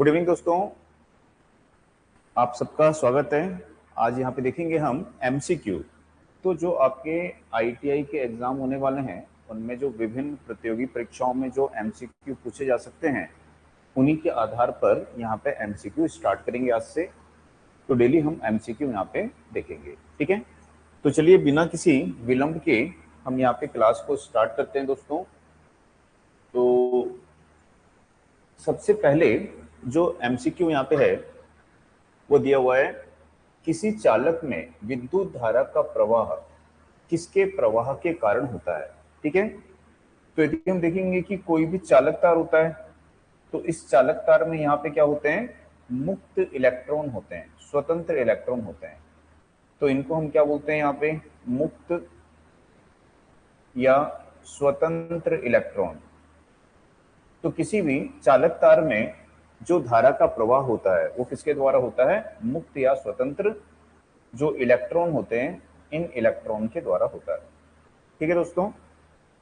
Good evening दोस्तों, आप सबका स्वागत है। आज यहाँ पे देखेंगे हम एमसीक्यू। तो जो आपके आईटीआई के एग्जाम होने वाले हैं उनमें जो विभिन्न प्रतियोगी परीक्षाओं में जो एमसीक्यू पूछे जा सकते हैं उन्हीं के आधार पर यहाँ पे एमसीक्यू स्टार्ट करेंगे आज से। तो डेली हम एमसीक्यू यहाँ पे देखेंगे, ठीक है। तो चलिए बिना किसी विलंब के हम यहाँ पे क्लास को स्टार्ट करते हैं दोस्तों। तो सबसे पहले जो एमसीक्यू यहाँ पे है वो दिया हुआ है, किसी चालक में विद्युत धारा का प्रवाह किसके प्रवाह के कारण होता है, ठीक है। तो यदि हम देखेंगे कि कोई भी चालक तार होता है तो इस चालक तार में यहाँ पे क्या होते हैं, मुक्त इलेक्ट्रॉन होते हैं, स्वतंत्र इलेक्ट्रॉन होते हैं। तो इनको हम क्या बोलते हैं यहाँ पे, मुक्त या स्वतंत्र इलेक्ट्रॉन। तो किसी भी चालक तार में जो धारा का प्रवाह होता है वो किसके द्वारा होता है, मुक्त या स्वतंत्र जो इलेक्ट्रॉन होते हैं इन इलेक्ट्रॉन के द्वारा होता है, ठीक है दोस्तों।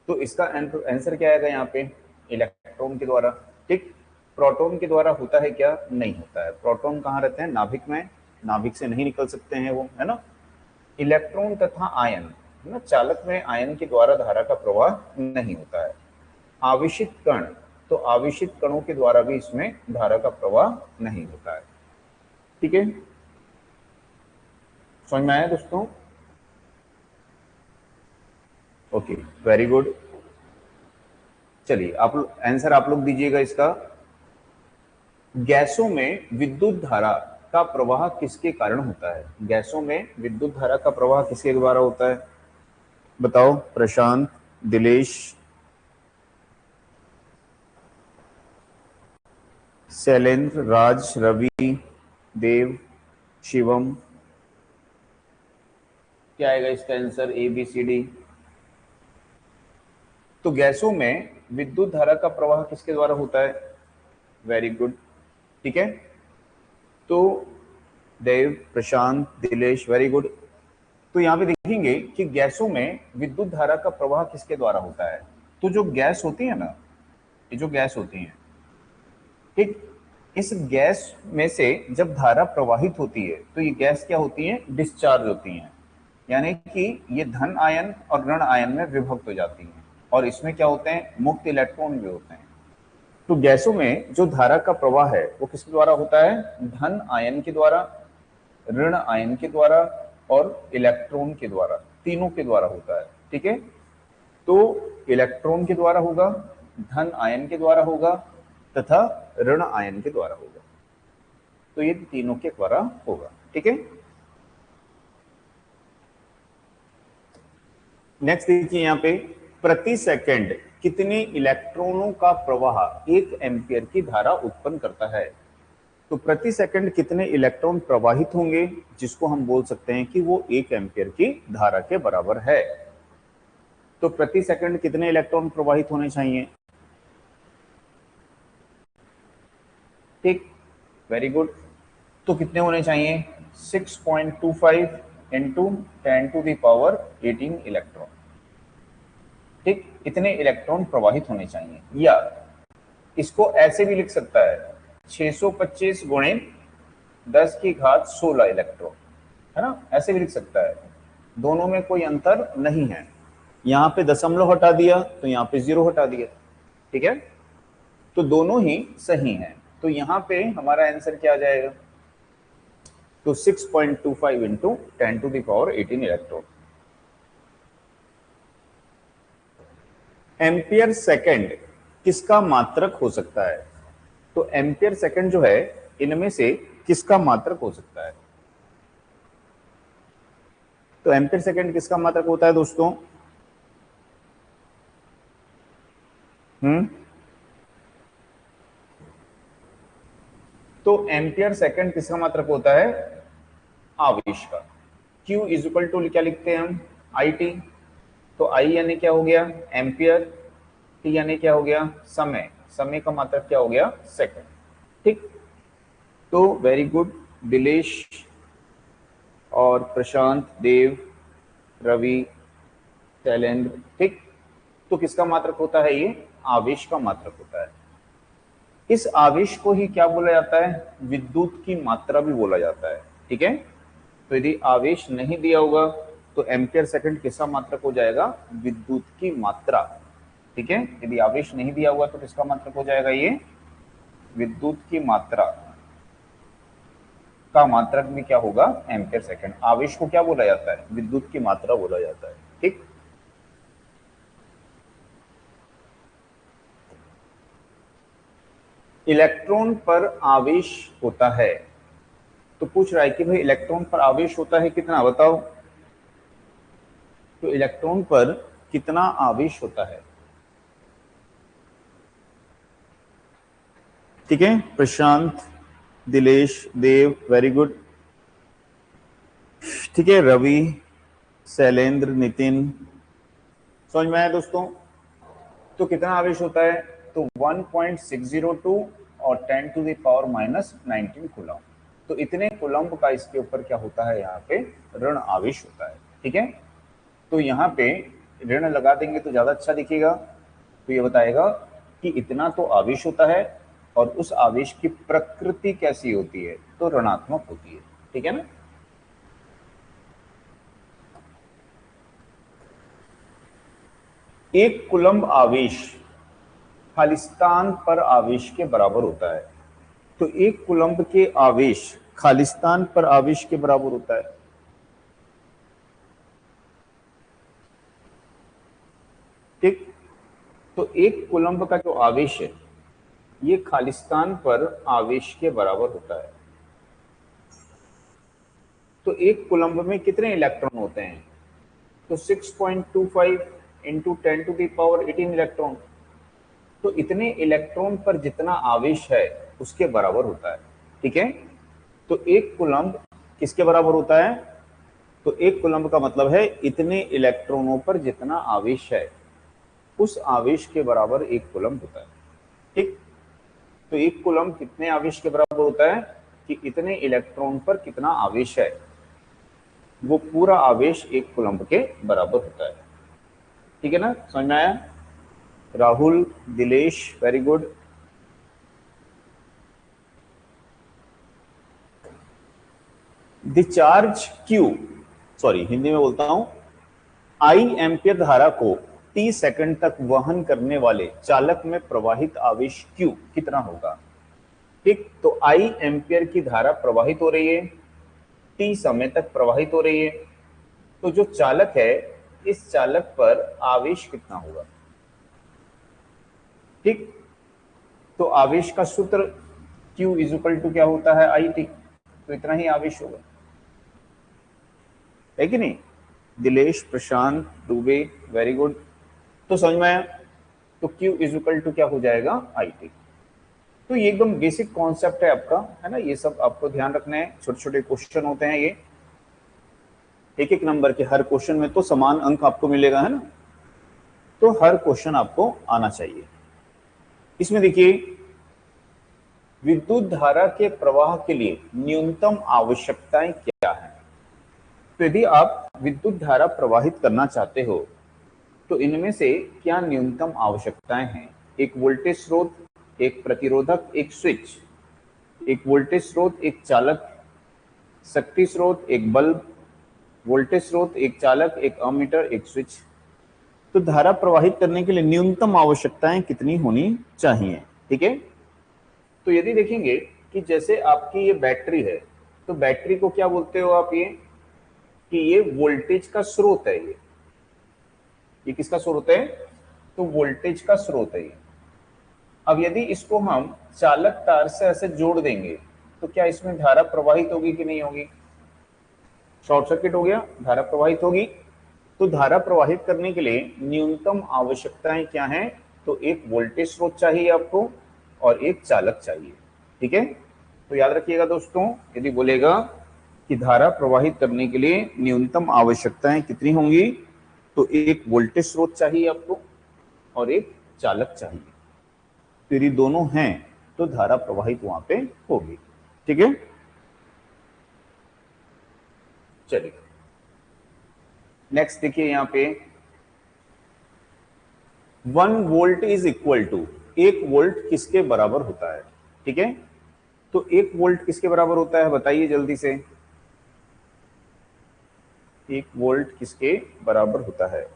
तो इसका आंसर क्या आएगा यहाँ पे, इलेक्ट्रॉन के द्वारा, ठीक। प्रोटॉन के द्वारा होता है क्या, नहीं होता है। प्रोटॉन कहाँ रहते हैं, नाभिक में, नाभिक से नहीं निकल सकते हैं वो, है ना। इलेक्ट्रॉन तथा आयन, है ना, चालक में आयन के द्वारा धारा का प्रवाह नहीं होता है। आवेशित कण, तो आवेशित कणों के द्वारा भी इसमें धारा का प्रवाह नहीं होता है, ठीक है। समझ में आया दोस्तों, ओके, वेरी गुड। चलिए आप आंसर आप लोग दीजिएगा इसका। गैसों में विद्युत धारा का प्रवाह किसके कारण होता है, गैसों में विद्युत धारा का प्रवाह किसके द्वारा होता है, बताओ। प्रशांत, दिलेश, शैलेंद्र, राज, रवि, देव, शिवम, क्या आएगा इसका answer, A B C D. तो गैसों में विद्युत धारा का प्रवाह किसके द्वारा होता है, वेरी गुड, ठीक है। तो देव, प्रशांत, दिलेश, वेरी गुड। तो यहाँ पे देखेंगे कि गैसों में विद्युत धारा का प्रवाह किसके द्वारा होता है। तो जो गैस होती है ना, ये जो गैस होती है, ठीक, इस गैस में से जब धारा प्रवाहित होती है तो ये गैस क्या होती है, डिस्चार्ज होती है, यानी कि ये धन आयन और ऋण आयन में विभक्त हो जाती हैं और इसमें क्या होते हैं, मुक्त इलेक्ट्रॉन भी होते हैं। तो गैसों में जो धारा का प्रवाह है वो किसके द्वारा होता है, धन आयन के द्वारा, ऋण आयन के द्वारा और इलेक्ट्रॉन के द्वारा, तीनों के द्वारा होता है, ठीक है। तो इलेक्ट्रॉन के द्वारा होगा, धन आयन के द्वारा होगा तथा ऋण आयन के द्वारा होगा। तो ये तीनों के द्वारा होगा, ठीक है। नेक्स्ट देखिए यहाँ पे, प्रति सेकंड कितने इलेक्ट्रॉनों का प्रवाह 1 एम्पियर की धारा उत्पन्न करता है। तो प्रति सेकंड कितने इलेक्ट्रॉन प्रवाहित होंगे जिसको हम बोल सकते हैं कि वो 1 एम्पियर की धारा के बराबर है। तो प्रति सेकंड कितने इलेक्ट्रॉन प्रवाहित होने चाहिए, ठीक, वेरी गुड। तो कितने होने चाहिए, 6.25 इंटू 10⁻18 इलेक्ट्रॉन, ठीक, इतने इलेक्ट्रॉन प्रवाहित होने चाहिए। या इसको ऐसे भी लिख सकता है, 625 गुणे 10⁻16 इलेक्ट्रॉन, है ना, ऐसे भी लिख सकता है। दोनों में कोई अंतर नहीं है, यहाँ पे दशमलव हटा दिया तो यहाँ पे 0 हटा दिया, ठीक है। तो दोनों ही सही हैं। तो यहाँ पे हमारा आंसर क्या आ जाएगा, तो 6.25 इंटू 10⁻18 इलेक्ट्रॉन। एम्पियर सेकंड किसका मात्रक हो सकता है। तो एम्पियर सेकंड जो है इनमें से किसका मात्रक हो सकता है। तो एम्पियर सेकंड किसका मात्रक होता है दोस्तों, तो एम्पियर सेकंड किसका मात्रक होता है, आवेश का। Q इज इक्वल टू क्या लिखते हैं हम, IT। तो I यानी क्या हो गया, एम्पियर, T यानी क्या हो गया, समय, समय का मात्रक क्या हो गया, सेकंड, ठीक। तो वेरी गुड, दिलेश और प्रशांत, देव, रवि, शैलेंद्र, ठीक। तो किसका मात्रक होता है, ये आवेश का मात्रक होता है, इस आवेश को ही क्या बोला जाता है? विद्युत की मात्रा भी बोला जाता है। ठीक है, तो यदि आवेश नहीं दिया होगा तो एम्पियर सेकंड किसका मात्रक हो जाएगा? विद्युत की मात्रा। ठीक है, यदि आवेश नहीं दिया हुआ तो किसका मात्रक हो जाएगा? ये विद्युत की मात्रा का मात्रक भी क्या होगा? Ampere second. आवेश को क्या बोला जाता है? विद्युत की मात्रा बोला जाता है। ठीक, इलेक्ट्रॉन पर आवेश होता है, तो पूछ रहा है कि भाई इलेक्ट्रॉन पर आवेश होता है कितना, बताओ। तो इलेक्ट्रॉन पर कितना आवेश होता है? ठीक है, प्रशांत, दिलेश, देव, वेरी गुड। ठीक है, रवि, शैलेंद्र, नितिन, समझ में आया दोस्तों? तो कितना आवेश होता है? तो 1.602 और 10 to the power minus 19 coulomb. तो इतने कूलम्ब का इसके ऊपर क्या होता है? यहाँ पे ऋण आवेश होता है। ठीक है, तो यहाँ पे ऋण लगा देंगे तो ज्यादा अच्छा दिखेगा। तो ये बताएगा कि इतना तो आवेश होता है और उस आवेश की प्रकृति कैसी होती है? तो ऋणात्मक होती है। ठीक है ना? एक कूलम्ब आवेश खालिस्तान पर आवेश के बराबर होता है। तो एक कूलम्ब के आवेश खालिस्तान पर आवेश के बराबर होता है। ठीक, तो एक कूलम्ब का जो आवेश है ये खालिस्तान पर आवेश के बराबर होता है। तो एक कूलम्ब में कितने इलेक्ट्रॉन होते हैं? तो 6.25 into 10 to the power 18 electron. तो इतने इलेक्ट्रॉन पर जितना आवेश है उसके बराबर होता है। ठीक है, तो एक कूलम्ब किसके बराबर होता है? तो एक कूलम्ब का मतलब है इतने इलेक्ट्रॉनों पर जितना आवेश है उस आवेश के बराबर एक कूलम्ब होता है। ठीक, तो एक कूलम्ब कितने आवेश के बराबर होता है? कि इतने इलेक्ट्रॉन पर कितना आवेश है वो पूरा आवेश एक कूलम्ब के बराबर होता है। ठीक है ना, समझ में आया? Rahul, Dilesh, very good. The charge Q, sorry Hindi में बोलता हूं, आई एम्पियर धारा को टी सेकंड तक वहन करने वाले चालक में प्रवाहित आवेश क्यू कितना होगा? ठीक, तो आई एम्पियर की धारा प्रवाहित हो रही है, टी समय तक प्रवाहित हो रही है, तो जो चालक है इस चालक पर आवेश कितना होगा? ठीक, तो आवेश का सूत्र Q इज इक्वल टू क्या होता है? I T. तो इतना ही आवेश होगा, है कि नहीं? दिलेश, प्रशांत, दुबे, वेरी गुड। तो समझ में आया? तो Q इज इक्वल टू क्या हो जाएगा? I T. तो ये एकदम बेसिक कॉन्सेप्ट है आपका, है ना? ये सब आपको ध्यान रखना है, छोटे छोटे क्वेश्चन होते हैं ये, एक एक नंबर के, हर क्वेश्चन में तो समान अंक आपको मिलेगा, है ना? तो हर क्वेश्चन आपको आना चाहिए। इसमें देखिए, विद्युत धारा के प्रवाह के लिए न्यूनतम आवश्यकताएं क्या है? तो यदि आप विद्युत धारा प्रवाहित करना चाहते हो तो इनमें से क्या न्यूनतम आवश्यकताएं हैं? एक वोल्टेज स्रोत, एक प्रतिरोधक, एक स्विच। एक वोल्टेज स्रोत, एक चालक, शक्ति स्रोत, एक बल्ब, वोल्टेज स्रोत, एक चालक, एक अमीटर, एक स्विच। तो धारा प्रवाहित करने के लिए न्यूनतम आवश्यकताएं कितनी होनी चाहिए? ठीक है, तो यदि देखेंगे कि जैसे आपकी ये बैटरी है, तो बैटरी को क्या बोलते हो आप? ये कि ये वोल्टेज का स्रोत है। ये किसका स्रोत है? तो वोल्टेज का स्रोत है ये। अब यदि इसको हम चालक तार से ऐसे जोड़ देंगे तो क्या इसमें धारा प्रवाहित होगी कि नहीं होगी? शॉर्ट सर्किट हो गया, धारा प्रवाहित होगी। तो धारा प्रवाहित करने के लिए न्यूनतम आवश्यकताएं क्या हैं? तो एक वोल्टेज स्रोत चाहिए आपको और एक चालक चाहिए। ठीक है, तो याद रखिएगा दोस्तों, यदि बोलेगा कि धारा प्रवाहित करने के लिए न्यूनतम आवश्यकताएं कितनी होंगी, तो एक वोल्टेज स्रोत चाहिए आपको और एक चालक चाहिए। तो यदि दोनों हैं तो धारा प्रवाहित वहां पे होगी। ठीक है, चलिए नेक्स्ट देखिए, यहां पे 1 volt is equal to, 1 volt किसके बराबर होता है। ठीक है, तो 1 वोल्ट किसके बराबर होता है बताइए जल्दी से। 1 वोल्ट किसके बराबर होता है।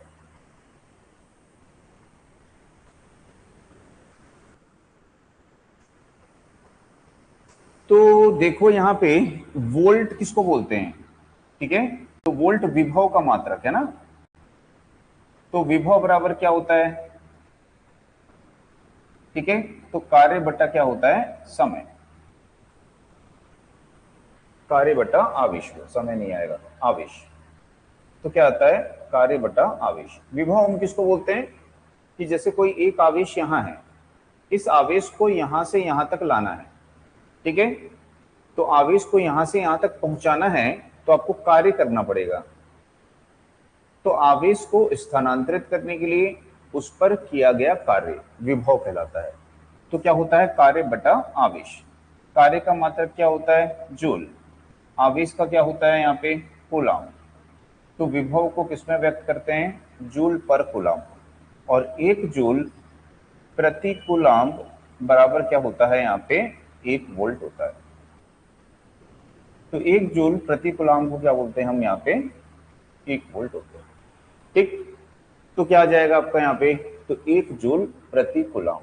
तो देखो यहां पे वोल्ट किसको बोलते हैं। ठीक है, तो वोल्ट विभव का मात्रक है ना। तो विभव बराबर क्या होता है। ठीक है, तो कार्य बटा क्या होता है, समय। कार्य बटा आवेश, समय नहीं आएगा, आवेश। तो क्या आता है, कार्य बटा आवेश। विभव हम किसको बोलते हैं कि जैसे कोई एक आवेश यहां है, इस आवेश को यहां से यहां तक लाना है। ठीक है, तो आवेश को यहां से यहां तक पहुंचाना है तो आपको कार्य करना पड़ेगा। तो आवेश को स्थानांतरित करने के लिए उस पर किया गया कार्य विभव कहलाता है। तो क्या होता है, कार्य बटा आवेश। कार्य का मात्रक क्या होता है, जूल। आवेश का क्या होता है यहाँ पे, कूलाम। तो विभव को किसमें व्यक्त करते हैं, जूल पर कूलाम। और 1 जूल प्रति कूलाम बराबर क्या होता है यहाँ पे, 1 वोल्ट होता है। तो 1 जूल प्रति कूलाम को क्या बोलते हैं हम यहाँ पे, 1 वोल्ट होते हैं। ठीक, तो क्या आ जाएगा आपका यहाँ पे, तो 1 जूल प्रति कूलाम।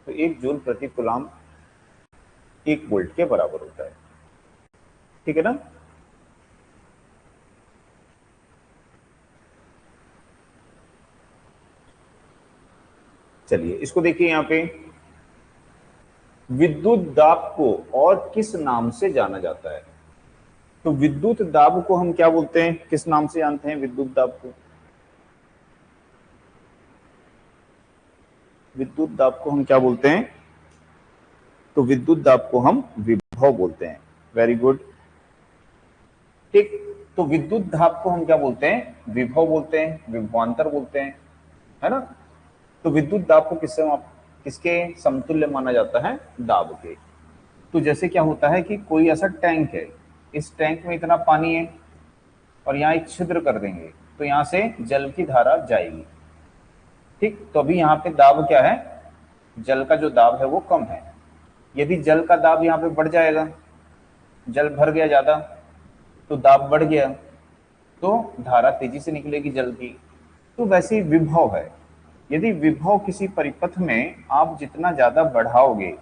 तो 1 जूल प्रति कूलाम 1 वोल्ट के बराबर होता है। ठीक है ना। चलिए इसको देखिए यहाँ पे, विद्युत दाब को और किस नाम से जाना जाता है। तो विद्युत दाब को हम क्या बोलते हैं, किस नाम से जानते हैं विद्युत दाब को। विद्युत दाब को हम क्या बोलते हैं, तो विद्युत दाब को हम विभव बोलते हैं। Very good. ठीक, तो विद्युत दाब को हम क्या बोलते हैं, विभव बोलते हैं, विभवांतर बोलते हैं, है ना। तो विद्युत दाब को किसके समतुल्य माना जाता है, दाब के। तो जैसे क्या होता है कि कोई ऐसा टैंक है, इस टैंक में इतना पानी है और यहाँ एक छिद्र कर देंगे तो यहाँ से जल की धारा जाएगी। ठीक, तो अभी यहाँ पे दाब क्या है, जल का जो दाब है वो कम है। यदि जल का दाब यहाँ पे बढ़ जाएगा, जल भर गया ज्यादा तो दाब बढ़ गया, तो धारा तेजी से निकलेगी जल की। तो वैसे ही विभव है, यदि विभव किसी परिपथ में आप जितना ज्यादा बढ़ाओगे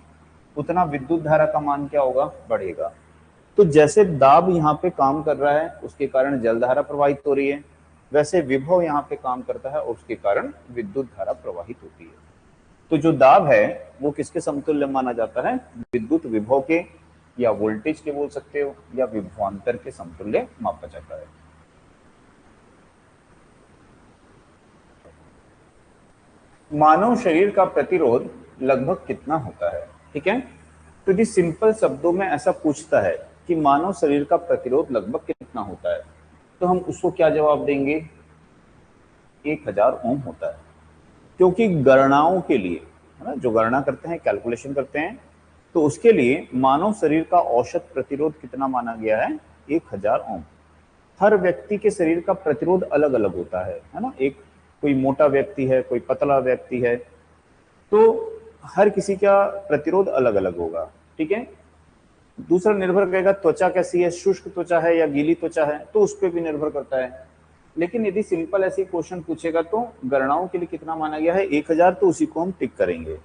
उतना विद्युत धारा का मान क्या होगा, बढ़ेगा। तो जैसे दाब यहाँ पे काम कर रहा है उसके कारण जल धारा प्रवाहित हो रही है, वैसे विभव यहाँ पे काम करता है और उसके कारण विद्युत धारा प्रवाहित होती है। तो जो दाब है वो किसके समतुल्य माना जाता है, विद्युत विभव के, या वोल्टेज के बोल सकते हो, या विभवांतर के समतुल्य मापा जाता है। मानव शरीर का प्रतिरोध लगभग कितना होता है। ठीक है, तो यदि सिंपल शब्दों में ऐसा पूछता है कि मानव शरीर का प्रतिरोध लगभग कितना होता है, तो हम उसको क्या जवाब देंगे, 1000 ओम होता है। क्योंकि गणनाओं के लिए, है ना, जो गणना करते हैं, कैलकुलेशन करते हैं, तो उसके लिए मानव शरीर का औसत प्रतिरोध कितना माना गया है, 1000 ओम। हर व्यक्ति के शरीर का प्रतिरोध अलग अलग होता है ना। एक कोई मोटा व्यक्ति है, कोई पतला व्यक्ति है, तो हर किसी का प्रतिरोध अलग अलग होगा। ठीक है, दूसरा निर्भर करेगा त्वचा कैसी है, शुष्क त्वचा है या गीली त्वचा है, तो उस पर भी निर्भर करता है। लेकिन यदि सिंपल ऐसे क्वेश्चन पूछेगा तो गणनाओं के लिए कितना माना गया है, 1000, तो उसी को हम टिक करेंगे।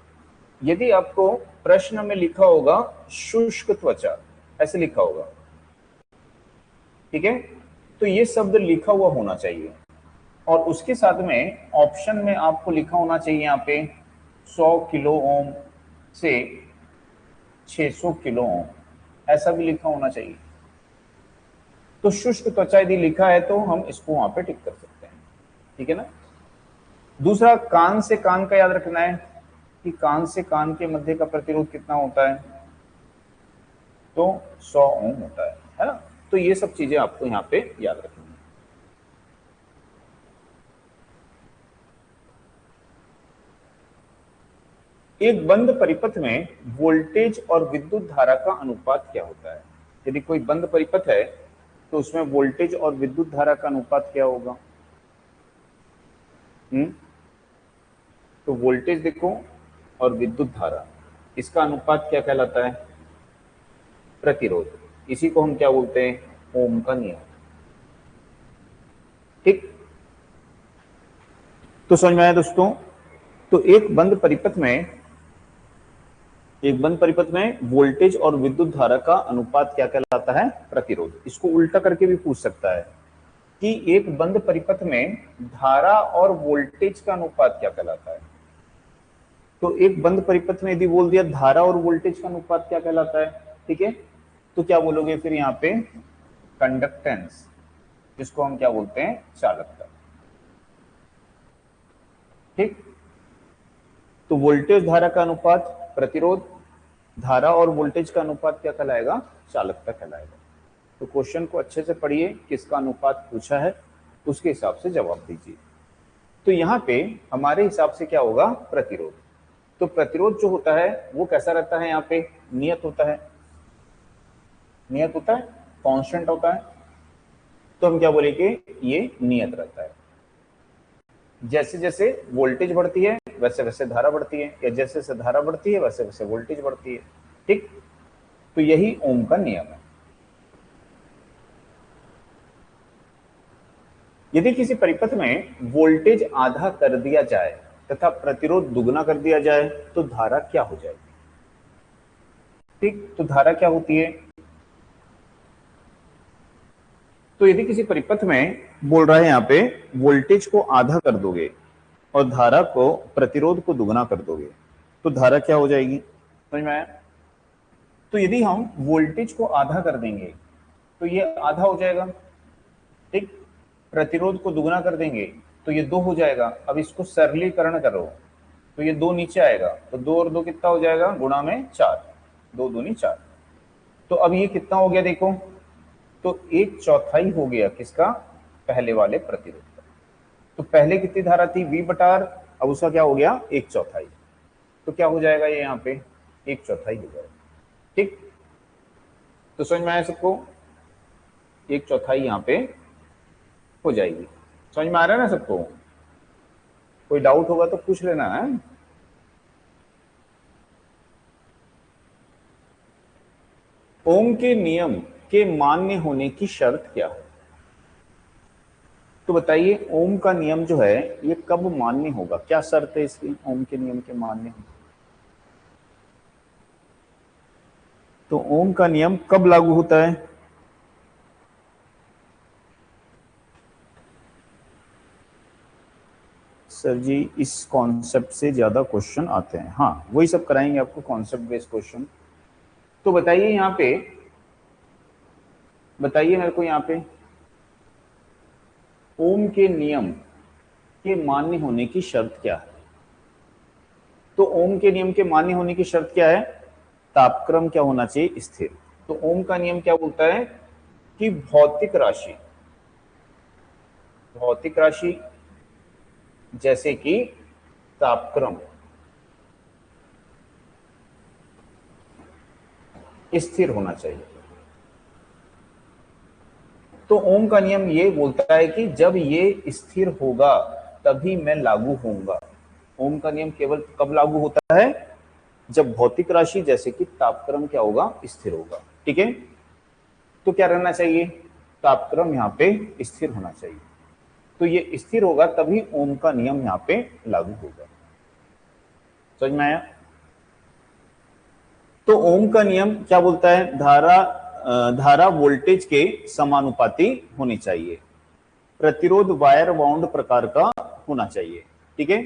यदि आपको प्रश्न में लिखा होगा शुष्क त्वचा, ऐसे लिखा होगा, ठीक है, तो ये शब्द लिखा हुआ होना चाहिए और उसके साथ में ऑप्शन में आपको लिखा होना चाहिए यहाँ पे 100 किलो ओम से 600 किलो ओम, ऐसा भी लिखा होना चाहिए। तो शुष्क त्वचा यदि लिखा है तो हम इसको वहां पे टिक कर सकते हैं। ठीक है ना। दूसरा, कान से कान का याद रखना है कि कान से कान के मध्य का प्रतिरोध कितना होता है, तो 100 ओम होता है ना। तो ये सब चीजें आपको यहाँ पे याद रखनी है। एक बंद परिपथ में वोल्टेज और विद्युत धारा का अनुपात क्या होता है। यदि कोई बंद परिपथ है तो उसमें वोल्टेज और विद्युत धारा का अनुपात क्या होगा। तो वोल्टेज देखो और विद्युत धारा, इसका अनुपात क्या कहलाता है? प्रतिरोध। इसी को हम क्या बोलते हैं? ओम का नियम। ठीक, तो समझ में आया दोस्तों? तो एक बंद परिपथ में वोल्टेज और विद्युत धारा का अनुपात क्या कहलाता है? प्रतिरोध। इसको उल्टा करके भी पूछ सकता है कि एक बंद परिपथ में धारा और वोल्टेज का अनुपात क्या कहलाता है। तो एक बंद परिपथ में यदि बोल दिया धारा और वोल्टेज का अनुपात क्या कहलाता है, ठीक है, तो क्या बोलोगे फिर यहाँ पे? कंडक्टेंस, जिसको हम क्या बोलते हैं? चालकता। ठीक, तो वोल्टेज धारा का अनुपात प्रतिरोध, धारा और वोल्टेज का अनुपात क्या कहलाएगा? चालकता कहलाएगा। तो क्वेश्चन को अच्छे से पढ़िए, किसका अनुपात पूछा है उसके हिसाब से जवाब दीजिए। तो यहाँ पे हमारे हिसाब से क्या होगा? प्रतिरोध। तो प्रतिरोध जो होता है वो कैसा रहता है? यहाँ पे नियत होता है, नियत होता है, कांस्टेंट होता है। तो हम क्या बोलेंगे? ये नियत रहता है। जैसे जैसे वोल्टेज बढ़ती है वैसे वैसे धारा बढ़ती है, या जैसे जैसे धारा बढ़ती है वैसे वैसे वोल्टेज बढ़ती है। ठीक, तो यही ओम का नियम है। यदि किसी परिपथ में वोल्टेज आधा कर दिया जाए तथा प्रतिरोध दुगना कर दिया जाए तो धारा क्या हो जाएगी? ठीक, तो धारा क्या होती है? तो यदि किसी परिपथ में बोल रहा है यहाँ पे वोल्टेज को आधा कर दोगे और धारा को, प्रतिरोध को दुगना कर दोगे तो धारा क्या हो जाएगी? समझ में आया? तो यदि हम वोल्टेज को आधा कर देंगे तो ये आधा हो जाएगा। ठीक, प्रतिरोध को दुगना कर देंगे तो ये 2 हो जाएगा। अब इसको सरलीकरण करो तो ये 2 नीचे आएगा, तो 2 और 2 कितना हो जाएगा? गुणा में 4, 2 दूनी 4। तो अब ये कितना हो गया देखो? तो 1/4 हो गया किसका? पहले वाले प्रतिरोध का। तो पहले कितनी धारा थी? V बटा R, अब उसका क्या हो गया? 1/4। तो क्या हो जाएगा ये यहाँ पे? 1/4 हो जाएगा। ठीक, तो समझ में आया सबको? 1/4 यहाँ पे हो जाएगी। समझ में आ रहा है ना सबको? कोई डाउट होगा तो पूछ लेना है। ओम के नियम के मान्य होने की शर्त क्या है? तो बताइए, ओम का नियम जो है ये कब मान्य होगा? क्या शर्त है इसकी ओम के नियम के मान्य होने? तो ओम का नियम कब लागू होता है? सर जी, इस कॉन्सेप्ट से ज्यादा क्वेश्चन आते हैं। हाँ, वही सब कराएंगे आपको, कॉन्सेप्ट बेस्ड क्वेश्चन। तो बताइए यहाँ पे, बताइए मेरे को यहाँ पे ओम के नियम के मान्य होने की शर्त क्या है? तो ओम के नियम के मान्य होने की शर्त क्या है? तापक्रम क्या होना चाहिए? स्थिर। तो ओम का नियम क्या बोलता है कि भौतिक राशि जैसे कि तापक्रम स्थिर होना चाहिए। तो ओम का नियम ये बोलता है कि जब ये स्थिर होगा तभी मैं लागू होऊंगा। ओम का नियम केवल कब लागू होता है? जब भौतिक राशि जैसे कि तापक्रम क्या होगा? स्थिर होगा। ठीक है, तो क्या रहना चाहिए? तापक्रम यहाँ पे स्थिर होना चाहिए। तो ये स्थिर होगा तभी ओम का नियम यहाँ पे लागू होगा। समझ में आया? तो ओम का नियम क्या बोलता है? धारा वोल्टेज के समानुपाती होनी चाहिए, प्रतिरोध वायर बाउंड प्रकार का होना चाहिए। ठीक है,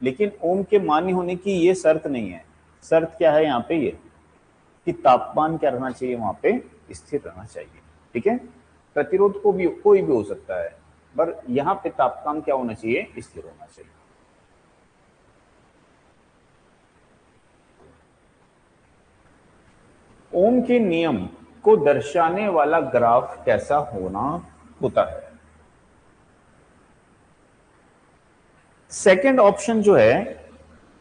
लेकिन ओम के मान्य होने की ये शर्त नहीं है। शर्त क्या है यहाँ पे? ये कि तापमान क्या रहना चाहिए? वहां पे स्थिर रहना चाहिए। ठीक है, प्रतिरोध को भी कोई भी हो सकता है, पर यहाँ पे तापमान क्या होना चाहिए? स्थिर होना चाहिए। ओम के नियम को दर्शाने वाला ग्राफ कैसा होता है? सेकंड ऑप्शन जो है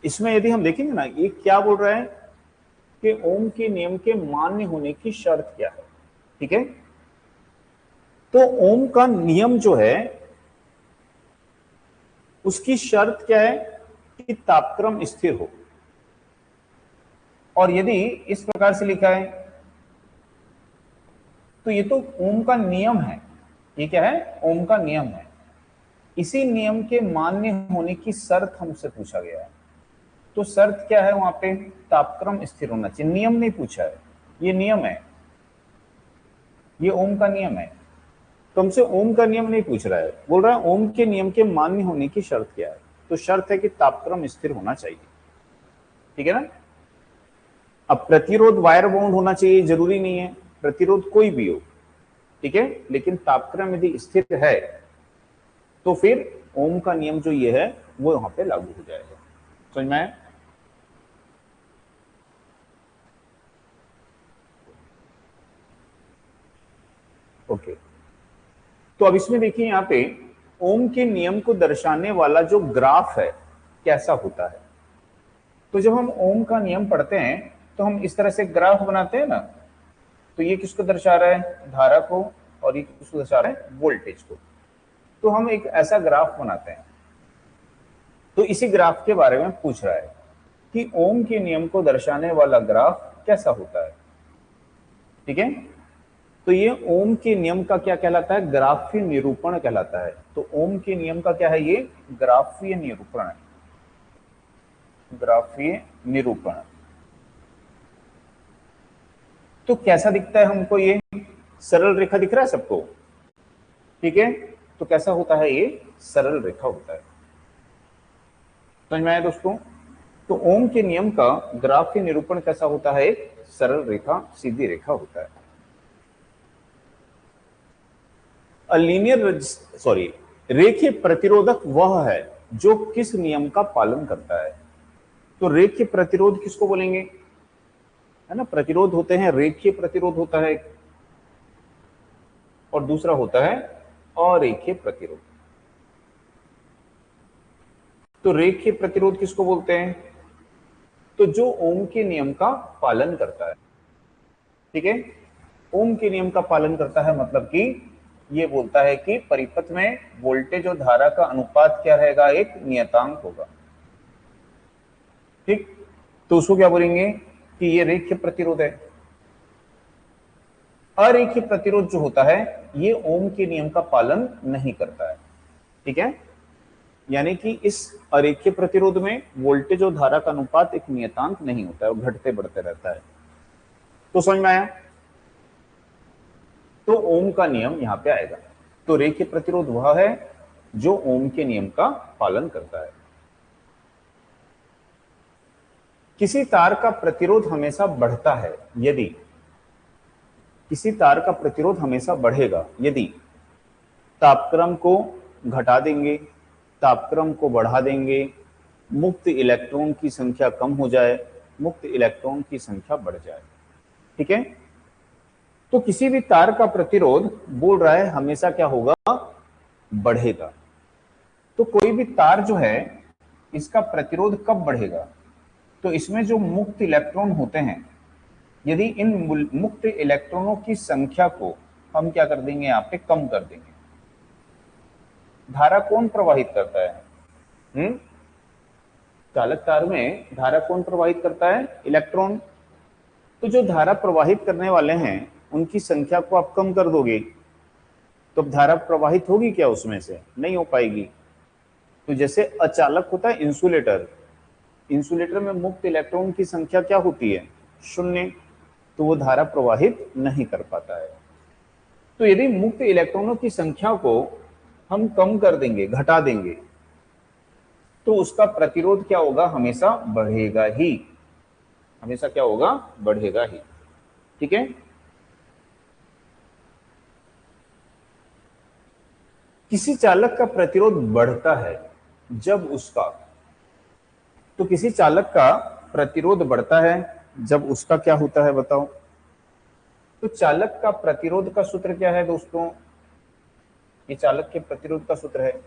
इसमें यदि हम देखेंगे ना, ये क्या बोल रहा है कि ओम के नियम के मान्य होने की शर्त क्या है? ठीक है, तो ओम का नियम जो है उसकी शर्त क्या है? कि तापक्रम स्थिर हो। और यदि इस प्रकार से लिखा है तो ये तो ओम का नियम है। ये क्या है? ओम का नियम है। इसी नियम के मान्य होने की शर्त हमसे पूछा गया है। तो शर्त क्या है वहां पे? तापक्रम स्थिर होना चाहिए। नियम नहीं पूछा है, ये नियम है, ये ओम का नियम है। तो हमसे ओम का नियम नहीं पूछ रहा है, बोल रहा है ओम के नियम के मान्य होने की शर्त क्या है। तो शर्त है कि तापक्रम स्थिर होना चाहिए। ठीक है ना? अब प्रतिरोध वायर बाउंड होना चाहिए, जरूरी नहीं है, प्रतिरोध कोई भी हो, ठीक है, लेकिन तापक्रम यदि स्थिर है तो फिर ओम का नियम जो ये है वो यहां पे लागू हो जाएगा। समझ में आया? ओके, तो अब इसमें देखिए यहां पे ओम के नियम को दर्शाने वाला जो ग्राफ है कैसा होता है। तो जब हम ओम का नियम पढ़ते हैं तो हम इस तरह से ग्राफ बनाते हैं ना, तो ये किसको दर्शा रहा है? धारा को, और ये किसको दर्शा रहा है? वोल्टेज को। तो हम एक ऐसा ग्राफ बनाते हैं। तो इसी ग्राफ के बारे में पूछ रहा है कि ओम के नियम को दर्शाने वाला ग्राफ कैसा होता है। ठीक है, तो ये ओम के नियम का क्या कहलाता है? ग्राफीय निरूपण कहलाता है। तो ओम के नियम का क्या है? ये ग्राफीय निरूपण है, ग्राफीय निरूपण। तो कैसा दिखता है हमको? ये सरल रेखा दिख रहा है सबको? ठीक है, तो कैसा होता है? ये सरल रेखा होता है। समझ में आया दोस्तों? तो ओम के नियम का ग्राफीय निरूपण कैसा होता है? एक सरल रेखा, सीधी रेखा होता है। रेखीय प्रतिरोधक वह है जो किस नियम का पालन करता है। तो रेखीय प्रतिरोध किसको बोलेंगे? है ना, प्रतिरोध होते हैं, रेखीय प्रतिरोध होता है और दूसरा होता है अरेखीय प्रतिरोध। तो रेखीय प्रतिरोध किसको बोलते हैं? तो जो ओम के नियम का पालन करता है। ठीक है, ओम के नियम का पालन करता है मतलब कि ये बोलता है कि परिपथ में वोल्टेज और धारा का अनुपात क्या रहेगा? एक नियतांक होगा। ठीक, तो उसको क्या बोलेंगे कि ये रेखीय प्रतिरोध है। अरेखीय प्रतिरोध जो होता है ये ओम के नियम का पालन नहीं करता है। ठीक है, यानी कि इस अरेखीय प्रतिरोध में वोल्टेज और धारा का अनुपात एक नियतांक नहीं होता है, वो घटते बढ़ते रहता है। तो समझ में आया? तो ओम का नियम यहां पे आएगा। तो रेखीय प्रतिरोध वह है जो ओम के नियम का पालन करता है। किसी तार का प्रतिरोध हमेशा बढ़ता है यदि, किसी तार का प्रतिरोध हमेशा बढ़ेगा यदि तापक्रम को घटा देंगे, तापक्रम को बढ़ा देंगे, मुक्त इलेक्ट्रॉन की संख्या कम हो जाए, मुक्त इलेक्ट्रॉन की संख्या बढ़ जाए। ठीक है, तो किसी भी तार का प्रतिरोध बोल रहा है हमेशा क्या होगा? बढ़ेगा। तो कोई भी तार जो है इसका प्रतिरोध कब बढ़ेगा? तो इसमें जो मुक्त इलेक्ट्रॉन होते हैं, यदि इन मुक्त इलेक्ट्रॉनों की संख्या को हम क्या कर देंगे? यहाँ पे कम कर देंगे। धारा कौन प्रवाहित करता है? चालक तार में धारा कौन प्रवाहित करता है? इलेक्ट्रॉन। तो जो धारा प्रवाहित करने वाले हैं उनकी संख्या को आप कम कर दोगे तो धारा प्रवाहित होगी क्या? उसमें से नहीं हो पाएगी। तो जैसे अचालक होता है इंसुलेटर, इंसुलेटर में मुक्त इलेक्ट्रॉन की संख्या क्या होती है? 0, तो वो धारा प्रवाहित नहीं कर पाता है। तो यदि मुक्त इलेक्ट्रॉनों की संख्या को हम कम कर देंगे, घटा देंगे, तो उसका प्रतिरोध क्या होगा? हमेशा बढ़ेगा ही, हमेशा क्या होगा? बढ़ेगा ही। ठीक है, किसी चालक का प्रतिरोध बढ़ता है जब उसका, तो किसी चालक का प्रतिरोध बढ़ता है जब उसका क्या होता है? बताओ। तो चालक का प्रतिरोध का सूत्र क्या है दोस्तों? ये चालक के प्रतिरोध का सूत्र है।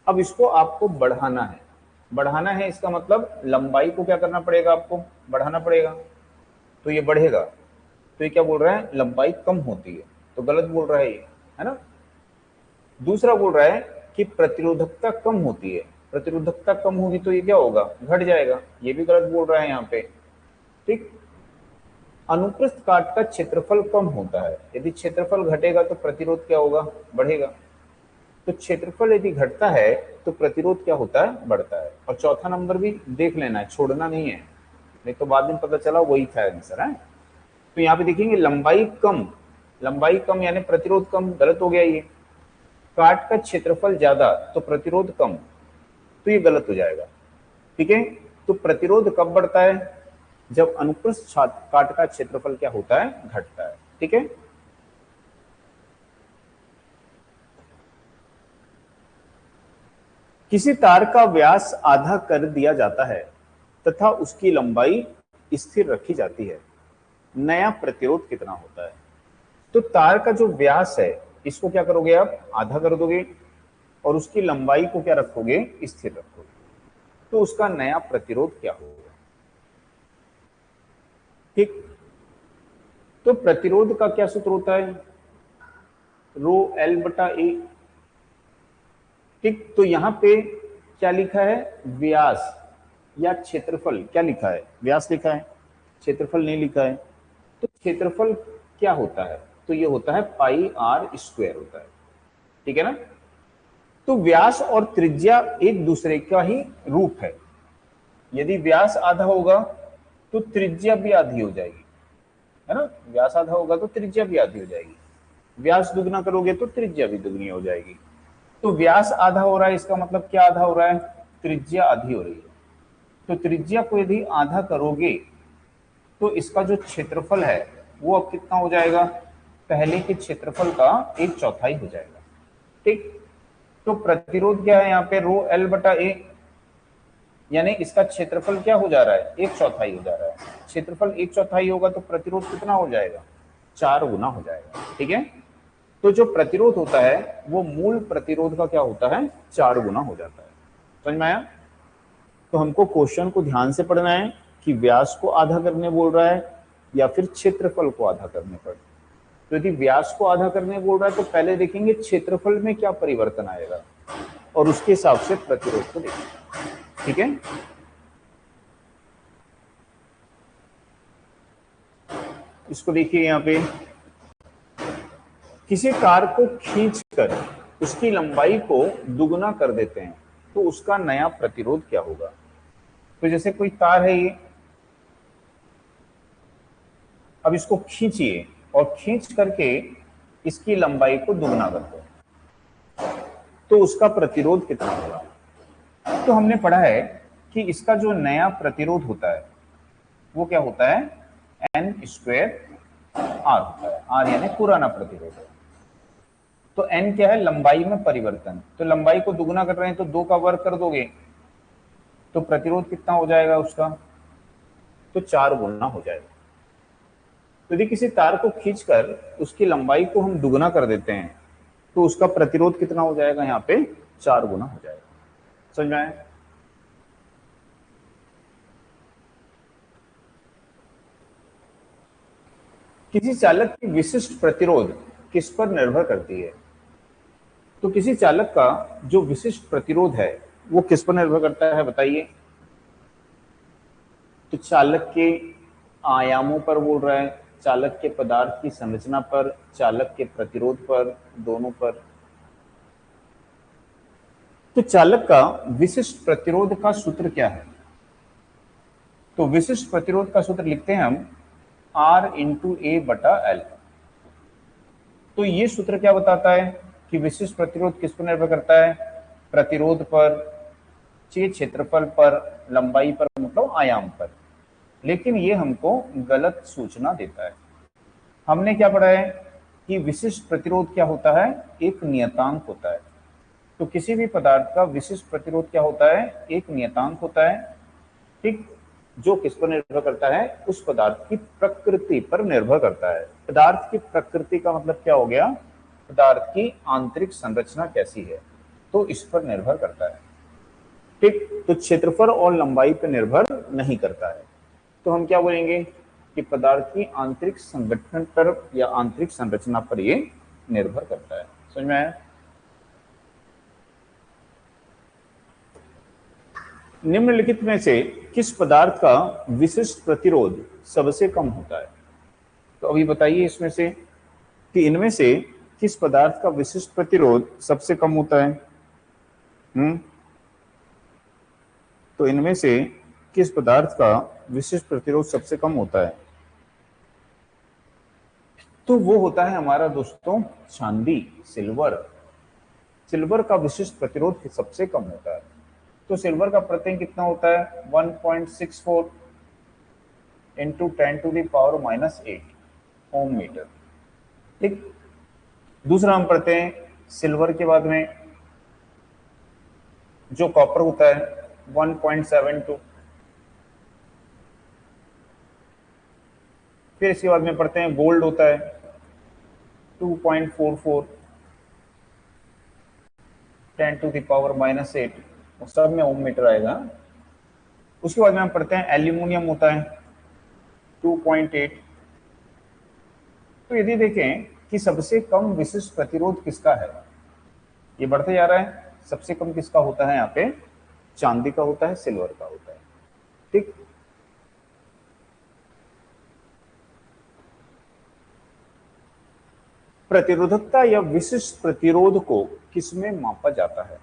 अब इसको आपको बढ़ाना है, बढ़ाना है इसका मतलब लंबाई को क्या करना पड़ेगा? आपको बढ़ाना पड़ेगा। तो ये बढ़ेगा, तो ये क्या बोल रहा है? लंबाई कम होती है, तो गलत बोल रहा है ये, है ना। दूसरा बोल रहा है कि प्रतिरोधकता कम होती है, प्रतिरोधकता कम होगी तो ये क्या होगा? घट जाएगा, ये भी गलत बोल रहा है यहाँ पे। ठीक, अनुप्रस्थ काट का क्षेत्रफल कम होता है। यदि क्षेत्रफल घटेगा तो प्रतिरोध क्या होगा, बढ़ेगा। तो क्षेत्रफल यदि घटता है तो प्रतिरोध क्या होता है, बढ़ता है। और चौथा नंबर भी देख लेना है, छोड़ना नहीं है, नहीं तो बाद में पता चला वही था आंसर है। तो यहाँ पे देखेंगे लंबाई कम यानी प्रतिरोध कम, गलत हो गया ये। काट का क्षेत्रफल ज्यादा तो प्रतिरोध कम, तो ये गलत हो जाएगा। ठीक है, तो प्रतिरोध कब बढ़ता है, जब अनुप्रस्थ काट का क्षेत्रफल क्या होता है, घटता है। ठीक है, किसी तार का व्यास आधा कर दिया जाता है तथा उसकी लंबाई स्थिर रखी जाती है, नया प्रतिरोध कितना होता है। तो तार का जो व्यास है इसको क्या करोगे आप, आधा कर दोगे और उसकी लंबाई को क्या रखोगे, स्थिर रखोगे, तो उसका नया प्रतिरोध क्या होगा। ठीक, तो प्रतिरोध का क्या सूत्र होता है, रो एल बटा ए। ठीक, तो यहां पे क्या लिखा है, व्यास या क्षेत्रफल, क्या लिखा है, व्यास लिखा है, क्षेत्रफल नहीं लिखा है। तो क्षेत्रफल क्या होता है, तो ये होता है पाई आर स्क्वायर होता है। ठीक है ना, तो व्यास और त्रिज्या एक दूसरे का ही रूप है। यदि व्यास आधा होगा तो त्रिज्या भी आधी हो जाएगी, है ना, व्यास आधा होगा तो त्रिज्या भी आधी हो जाएगी। व्यास दुगना करोगे तो त्रिज्या भी दुगनी हो जाएगी। तो व्यास आधा हो रहा है, इसका मतलब क्या आधा हो रहा है, त्रिज्या आधी हो रही है। तो त्रिज्या को यदि आधा करोगे तो इसका जो क्षेत्रफल है वो अब कितना हो जाएगा, पहले के क्षेत्रफल का एक चौथाई हो जाएगा। ठीक, तो प्रतिरोध क्या है यहाँ पे, रो एल बटा ए, यानी इसका क्षेत्रफल क्या हो जा रहा है, एक चौथाई हो जा रहा है। क्षेत्रफल एक चौथाई होगा तो प्रतिरोध कितना हो जाएगा, 4 गुना हो जाएगा। ठीक है, तो जो प्रतिरोध होता है वो मूल प्रतिरोध का क्या होता है, 4 गुना हो जाता है। समझ में आया। तो हमको क्वेश्चन को ध्यान से पढ़ना है कि व्यास को आधा करने बोल रहा है या फिर क्षेत्रफल को आधा करने पर। तो यदि व्यास को आधा करने बोल रहा है तो पहले देखेंगे क्षेत्रफल में क्या परिवर्तन आएगा और उसके हिसाब से प्रतिरोध को देखेंगे। ठीक है, इसको देखिए यहाँ पे, किसी कार को खींचकर उसकी लंबाई को दुगना कर देते हैं तो उसका नया प्रतिरोध क्या होगा। तो जैसे कोई तार है ये, अब इसको खींचिए और खींच करके इसकी लंबाई को दुगना कर दो तो उसका प्रतिरोध कितना होगा। तो हमने पढ़ा है कि इसका जो नया प्रतिरोध होता है वो क्या होता है, एन स्क्वायर आर होता है। आर यानी पुराना प्रतिरोध है। तो एन क्या है, लंबाई में परिवर्तन। तो लंबाई को दुगना कर रहे हैं तो 2 का वर्ग कर दोगे तो प्रतिरोध कितना हो जाएगा उसका, तो 4 गुना हो जाएगा। तो यदि किसी तार को खींचकर उसकी लंबाई को हम दुगना कर देते हैं तो उसका प्रतिरोध कितना हो जाएगा, यहाँ पे 4 गुना हो जाएगा। समझ में आया। किसी चालक की विशिष्ट प्रतिरोध किस पर निर्भर करती है। तो किसी चालक का जो विशिष्ट प्रतिरोध है वो किस पर निर्भर करता है, बताइए। तो चालक के आयामों पर बोल रहा है, चालक के पदार्थ की संरचना पर, चालक के प्रतिरोध पर, दोनों पर। तो चालक का विशिष्ट प्रतिरोध का सूत्र क्या है, तो विशिष्ट प्रतिरोध का सूत्र लिखते हैं हम R इंटू ए बटा एल। तो ये सूत्र क्या बताता है कि विशिष्ट प्रतिरोध किस पर निर्भर करता है, प्रतिरोध पर, क्षेत्रफल पर, लंबाई पर, मतलब आयाम पर। लेकिन ये हमको गलत सूचना देता है। हमने क्या पढ़ा है कि विशिष्ट प्रतिरोध क्या होता है, एक नियतांक होता है। तो किसी भी पदार्थ का विशिष्ट प्रतिरोध क्या होता है, एक नियतांक होता है। ठीक, जो किस पर निर्भर करता है, उस पदार्थ की प्रकृति पर निर्भर करता है। पदार्थ की प्रकृति का मतलब क्या हो गया, पदार्थ की आंतरिक संरचना कैसी है, तो इस पर निर्भर करता है। ठीक, तो क्षेत्रफल और लंबाई पर निर्भर नहीं करता है। तो हम क्या बोलेंगे कि पदार्थ की आंतरिक संगठन पर या आंतरिक संरचना पर ये निर्भर करता है। समझ में आया। निम्नलिखित में से किस पदार्थ का विशिष्ट प्रतिरोध सबसे कम होता है। तो अभी बताइए इसमें से कि इनमें से किस पदार्थ का विशिष्ट प्रतिरोध सबसे कम होता है? तो इनमें से किस पदार्थ का विशिष्ट प्रतिरोध सबसे कम होता है? तो वो होता है हमारा दोस्तों चांदी, सिल्वर। सिल्वर का विशिष्ट प्रतिरोध सबसे कम होता है। तो सिल्वर का प्रतिंग कितना होता है? 1.64 इंटू 10⁻⁻8 ओम मीटर। ठीक। दूसरा हम पढ़ते हैं सिल्वर के बाद में जो कॉपर होता है 1.72। फिर इसके बाद में पढ़ते हैं गोल्ड होता है 2.44 10⁻⁻8, सब में ओम मीटर आएगा। उसके बाद में हम पढ़ते हैं एल्यूमिनियम होता है 2.8। तो यदि देखें कि सबसे कम विशिष्ट प्रतिरोध किसका है, ये बढ़ते जा रहा है। सबसे कम किसका होता है? यहाँ पे चांदी का होता है, सिल्वर का होता है। ठीक। प्रतिरोधकता या विशिष्ट प्रतिरोध को किसमें मापा जाता है?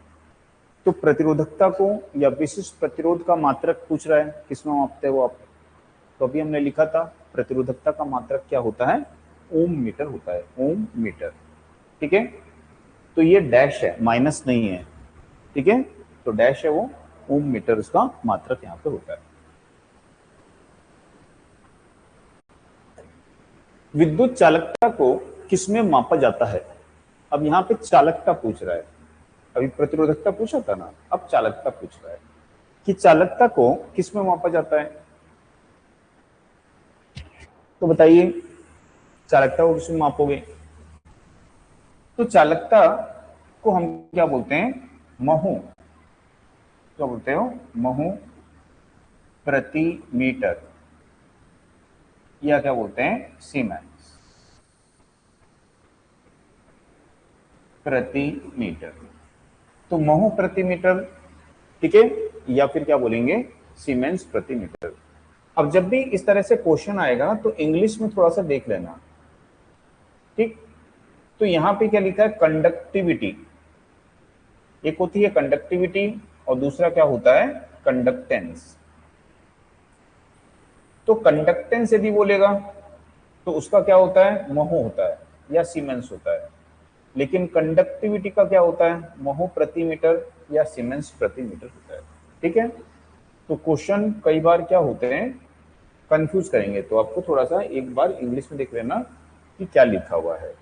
तो प्रतिरोधकता को या विशिष्ट प्रतिरोध का मात्रक पूछ रहा है, किसमें मापते हैं वो आप? तो अभी हमने लिखा था प्रतिरोधकता का मात्रक क्या होता है? ओम मीटर होता है, ओम मीटर। ठीक है। तो ये डैश है, माइनस नहीं है। ठीक है। तो डैश है वो ओम मीटर, उसका मात्रक यहाँ पे होता है। विद्युत चालकता को किसमें मापा जाता है? अब यहाँ पे चालकता पूछ रहा है, अभी प्रतिरोधकता पूछा था ना, अब चालकता पूछ रहा है कि चालकता को किसमें मापा जाता है। तो बताइए चालकता को किसमें मापोगे? तो चालकता को हम क्या बोलते हैं? महू। क्या बोलते हो? महू प्रति मीटर, या क्या बोलते हैं? सीमेंस प्रति मीटर। तो महू प्रति मीटर, ठीक है, या फिर क्या बोलेंगे? सीमेंस प्रति मीटर। अब जब भी इस तरह से क्वेश्चन आएगा तो इंग्लिश में थोड़ा सा देख लेना। ठीक। तो यहां पे क्या लिखा है? कंडक्टिविटी। एक होती है कंडक्टिविटी और दूसरा क्या होता है? कंडक्टेंस। तो कंडक्टेंस यदि बोलेगा तो उसका क्या होता है? महू होता है या सीमेंस होता है। लेकिन कंडक्टिविटी का क्या होता है? महू प्रति मीटर या सीमेंस प्रति मीटर होता है। ठीक है। तो क्वेश्चन कई बार क्या होते हैं, कंफ्यूज करेंगे, तो आपको थोड़ा सा एक बार इंग्लिश में देख लेना कि क्या लिखा हुआ है।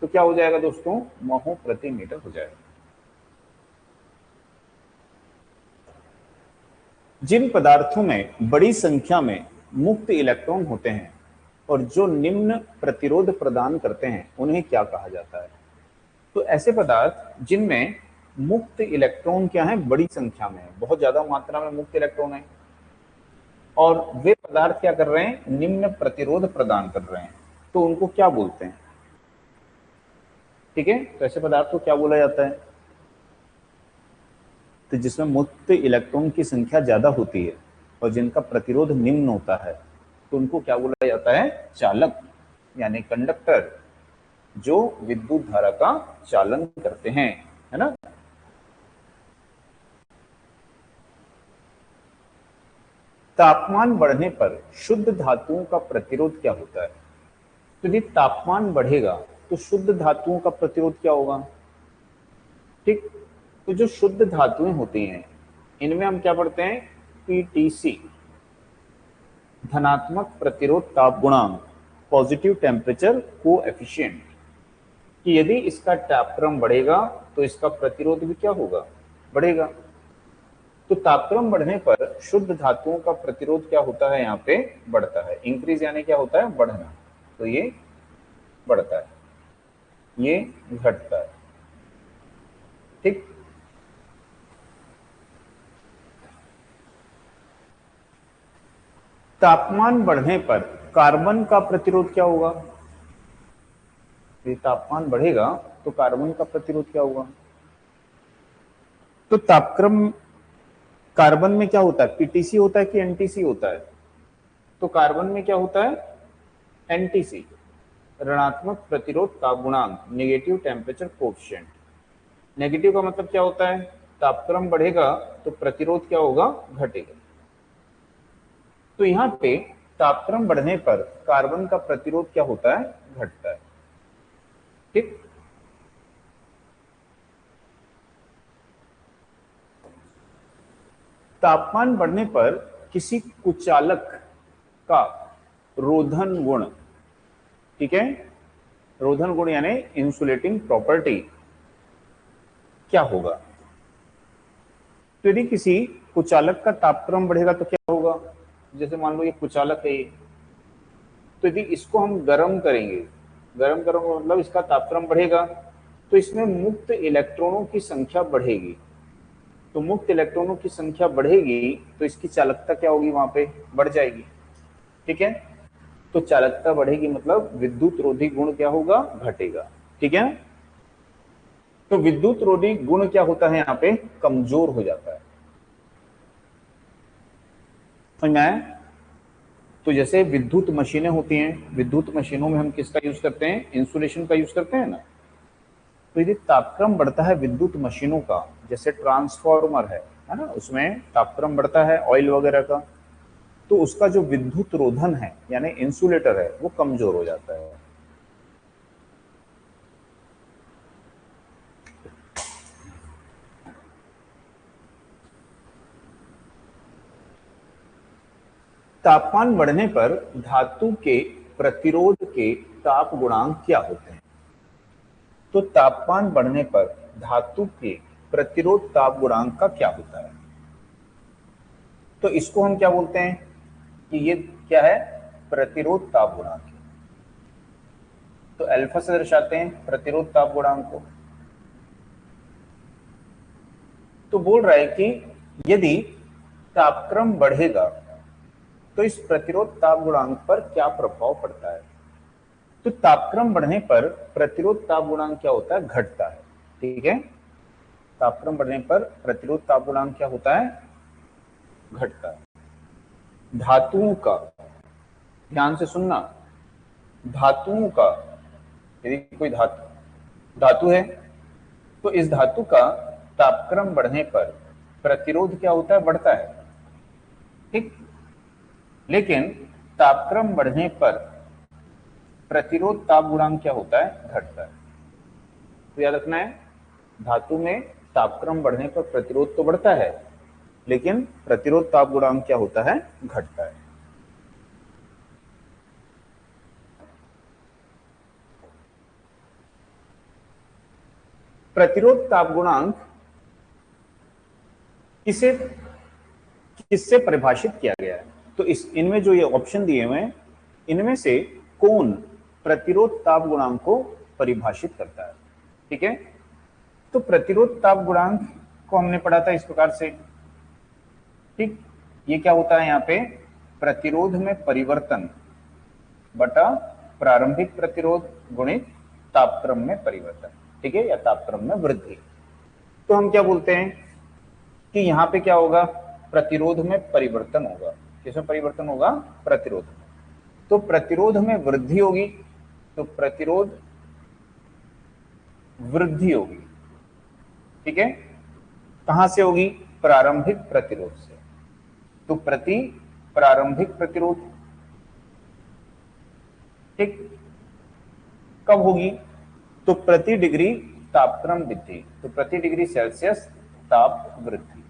तो क्या हो जाएगा दोस्तों? महू प्रति मीटर हो जाएगा। जिन पदार्थों में बड़ी संख्या में मुक्त इलेक्ट्रॉन होते हैं और जो निम्न प्रतिरोध प्रदान करते हैं उन्हें क्या कहा जाता है? तो ऐसे पदार्थ जिनमें मुक्त इलेक्ट्रॉन क्या है? बड़ी संख्या में, बहुत ज्यादा मात्रा में मुक्त इलेक्ट्रॉन है, और वे पदार्थ क्या कर रहे हैं? निम्न प्रतिरोध प्रदान कर रहे हैं, तो उनको क्या बोलते हैं? ठीक है। तो ऐसे पदार्थ को क्या बोला जाता है? तो जिसमें मुक्त इलेक्ट्रॉन की संख्या ज्यादा होती है और जिनका प्रतिरोध निम्न होता है, तो उनको क्या बोला जाता है? चालक, यानी कंडक्टर, जो विद्युत धारा का चालन करते हैं, है ना। तापमान बढ़ने पर शुद्ध धातुओं का प्रतिरोध क्या होता है? तो यदि तापमान बढ़ेगा तो शुद्ध धातुओं का प्रतिरोध क्या होगा? ठीक। तो जो शुद्ध धातुएं होती हैं इनमें हम क्या पढ़ते हैं? पीटीसी, धनात्मक प्रतिरोध ताप गुणांक, पॉजिटिव टेम्परेचर कोएफिशिएंट, कि यदि इसका तापक्रम बढ़ेगा तो इसका प्रतिरोध भी क्या होगा? बढ़ेगा। तो तापक्रम बढ़ने पर शुद्ध धातुओं का प्रतिरोध क्या होता है? यहाँ पे बढ़ता है। इंक्रीज यानी क्या होता है? बढ़ना। तो ये बढ़ता है, ये घटता है। ठीक। तापमान बढ़ने पर कार्बन का प्रतिरोध क्या होगा? यदि तापमान बढ़ेगा तो कार्बन का प्रतिरोध क्या होगा? तो तापक्रम, कार्बन में क्या होता है? पीटीसी होता है कि एनटीसी होता है? तो कार्बन में क्या होता है? एनटीसी। ऋणात्मक प्रतिरोध ताप गुणांक, नेगेटिव टेम्परेचर कोएफिशिएंट। नेगेटिव का मतलब क्या होता है, तापक्रम बढ़ेगा तो प्रतिरोध क्या होगा, घटेगा। तो यहाँ पे तापक्रम बढ़ने पर कार्बन का प्रतिरोध क्या होता है, घटता है। ठीक, तापमान बढ़ने पर किसी कुचालक का रोधन गुण, ठीक है, रोधन गुण यानी इंसुलेटिंग प्रॉपर्टी क्या होगा। तो यदि किसी कुचालक का तापक्रम बढ़ेगा तो क्या होगा, जैसे मान लो ये कुचालक है ये, तो यदि इसको हम गर्म करेंगे, गर्म करोगे मतलब इसका तापक्रम बढ़ेगा, तो इसमें मुक्त इलेक्ट्रॉनों की संख्या बढ़ेगी। तो मुक्त इलेक्ट्रॉनों की संख्या बढ़ेगी तो इसकी चालकता क्या होगी, वहां पे बढ़ जाएगी। ठीक है, तो चालकता बढ़ेगी मतलब विद्युत रोधी गुण क्या होगा, घटेगा। ठीक है, तो विद्युत रोधी गुण क्या होता है, यहाँ पे कमजोर हो जाता है। समझ में आया? तो जैसे विद्युत मशीनें होती हैं, विद्युत मशीनों में हम किसका यूज करते हैं, इंसुलेशन का यूज करते हैं ना। तो यदि तापक्रम बढ़ता है विद्युत मशीनों का, जैसे ट्रांसफार्मर है ना, उसमें तापक्रम बढ़ता है ऑयल वगैरह का, तो उसका जो विद्युत रोधन है यानी इंसुलेटर है वो कमजोर हो जाता है। तापमान बढ़ने पर धातु के प्रतिरोध के ताप गुणांक क्या होते हैं। तो तापमान बढ़ने पर धातु के प्रतिरोध ताप गुणांक का क्या होता है। तो इसको हम क्या बोलते हैं कि ये क्या है, प्रतिरोध ताप गुणांक। तो अल्फा से दर्शाते हैं प्रतिरोध ताप गुणांक को। तो बोल रहा है कि यदि तापक्रम बढ़ेगा तो इस प्रतिरोध ताप गुणांक पर क्या प्रभाव पड़ता है। तो तापक्रम बढ़ने पर प्रतिरोध ताप गुणांक क्या होता है, घटता है। ठीक है, तापक्रम बढ़ने पर प्रतिरोध ताप गुणांक क्या होता है, घटता है। धातुओं का, ध्यान से सुनना, धातुओं का, यदि कोई धातु है तो इस धातु का तापक्रम बढ़ने पर प्रतिरोध क्या होता है, बढ़ता है। ठीक, लेकिन तापक्रम बढ़ने पर प्रतिरोध ताप गुणांक क्या होता है, घटता है। तो याद रखना है, धातु में तापक्रम बढ़ने पर प्रतिरोध तो बढ़ता है लेकिन प्रतिरोध ताप गुणांक क्या होता है, घटता है। प्रतिरोध ताप गुणांक किसे किससे परिभाषित किया गया है। तो इस इनमें जो ये ऑप्शन दिए हुए हैं इनमें से कौन प्रतिरोध ताप गुणांक को परिभाषित करता है। ठीक है, तो प्रतिरोध ताप गुणांक को हमने पढ़ा था इस प्रकार से। ठीक, ये क्या होता है, यहाँ पे प्रतिरोध में परिवर्तन बटा प्रारंभिक प्रतिरोध गुणित तापक्रम में परिवर्तन। ठीक है, या तापक्रम में वृद्धि। तो हम क्या बोलते हैं कि यहाँ पे क्या होगा, प्रतिरोध में परिवर्तन होगा। किसमें परिवर्तन होगा, प्रतिरोध में। तो प्रतिरोध में वृद्धि होगी, तो प्रतिरोध वृद्धि होगी। ठीक है, कहां से होगी, प्रारंभिक प्रतिरोध से। तो प्रति प्रारंभिक प्रतिरोध। ठीक, कब होगी, तो प्रति डिग्री तापक्रम वृद्धि, तो प्रति डिग्री सेल्सियस ताप वृद्धि।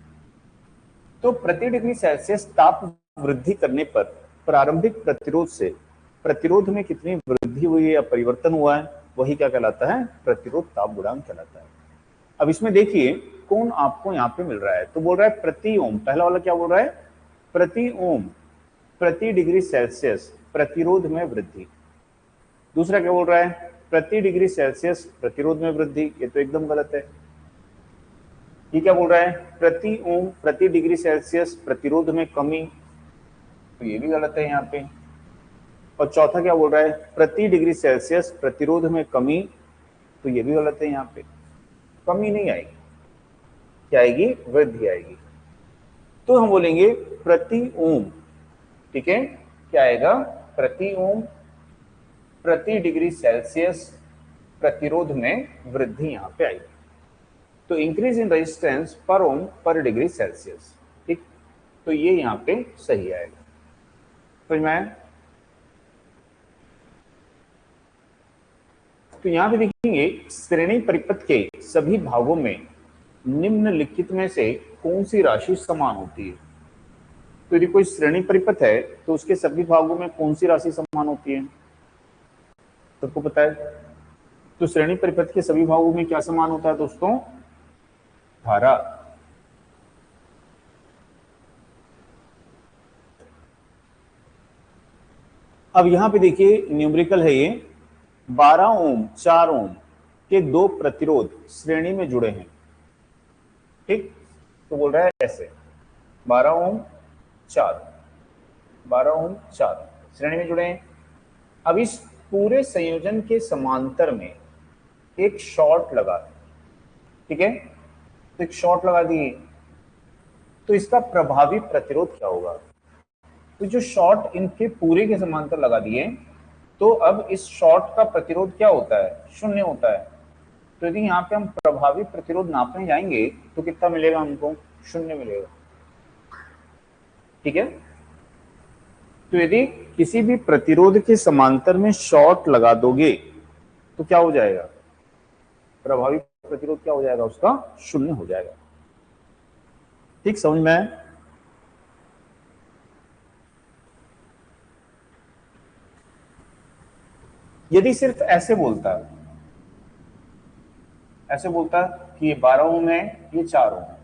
तो प्रति डिग्री सेल्सियस ताप वृद्धि करने पर प्रारंभिक प्रतिरोध से प्रतिरोध में कितनी वृद्धि हुई है या परिवर्तन हुआ है, वही क्या कहलाता है, प्रतिरोध ताप गुणांक कहलाता है। अब इसमें देखिए कौन आपको यहाँ पे मिल रहा है। तो बोल रहा है प्रति ओम, पहला वाला क्या बोल रहा है, प्रति ओम प्रति डिग्री सेल्सियस प्रतिरोध में वृद्धि। दूसरा क्या बोल रहा है, प्रति डिग्री सेल्सियस प्रतिरोध में वृद्धि। ये तो एकदम गलत है। ये क्या बोल रहा है, प्रति ओम प्रति डिग्री सेल्सियस प्रतिरोध में कमी। तो ये भी गलत है यहाँ पे। और चौथा क्या बोल रहा है, प्रति डिग्री सेल्सियस प्रतिरोध में कमी। तो ये भी गलत है, यहाँ पे कमी नहीं आएगी, क्या आएगी, वृद्धि आएगी। तो हम बोलेंगे प्रति ओम। ठीक है, क्या आएगा, प्रति ओम प्रति डिग्री सेल्सियस प्रतिरोध में वृद्धि यहां पे आई। तो इंक्रीज इन रेजिस्टेंस पर ओम पर डिग्री सेल्सियस, ठीक। तो ये यहां पे सही आएगा। तो मैं तो यहां पे देखेंगे श्रेणी परिपथ के सभी भागों में निम्नलिखित में से कौन सी राशि समान होती है। तो यदि कोई श्रेणी परिपथ है तो उसके सभी भागों में कौन सी राशि समान होती है, सबको पता है। तो श्रेणी परिपथ के सभी भागों में क्या समान होता है दोस्तों, धारा। अब यहां पे देखिए न्यूमेरिकल है ये 12 ओम 4 ओम के दो प्रतिरोध श्रेणी में जुड़े हैं, ठीक। तो बोल रहा है ऐसे 12 ओम 4 श्रेणी में जुड़े हैं। अब इस पूरे संयोजन के समांतर में एक शॉर्ट लगा, ठीक है। तो एक शॉर्ट लगा दिए, तो इसका प्रभावी प्रतिरोध क्या होगा। तो जो शॉर्ट इनके पूरे के समांतर लगा दिए, तो अब इस शॉर्ट का प्रतिरोध क्या होता है, शून्य होता है। तो यदि यहाँ पे हम प्रभावी प्रतिरोध नापने जाएंगे तो कितना मिलेगा हमको, शून्य मिलेगा, ठीक है। तो यदि किसी भी प्रतिरोध के समांतर में शॉर्ट लगा दोगे तो क्या हो जाएगा, प्रभावी प्रतिरोध क्या हो जाएगा, उसका शून्य हो जाएगा, ठीक। समझ में आया। यदि सिर्फ ऐसे बोलता कि ये 12 ओम है, ये 4 ओम है,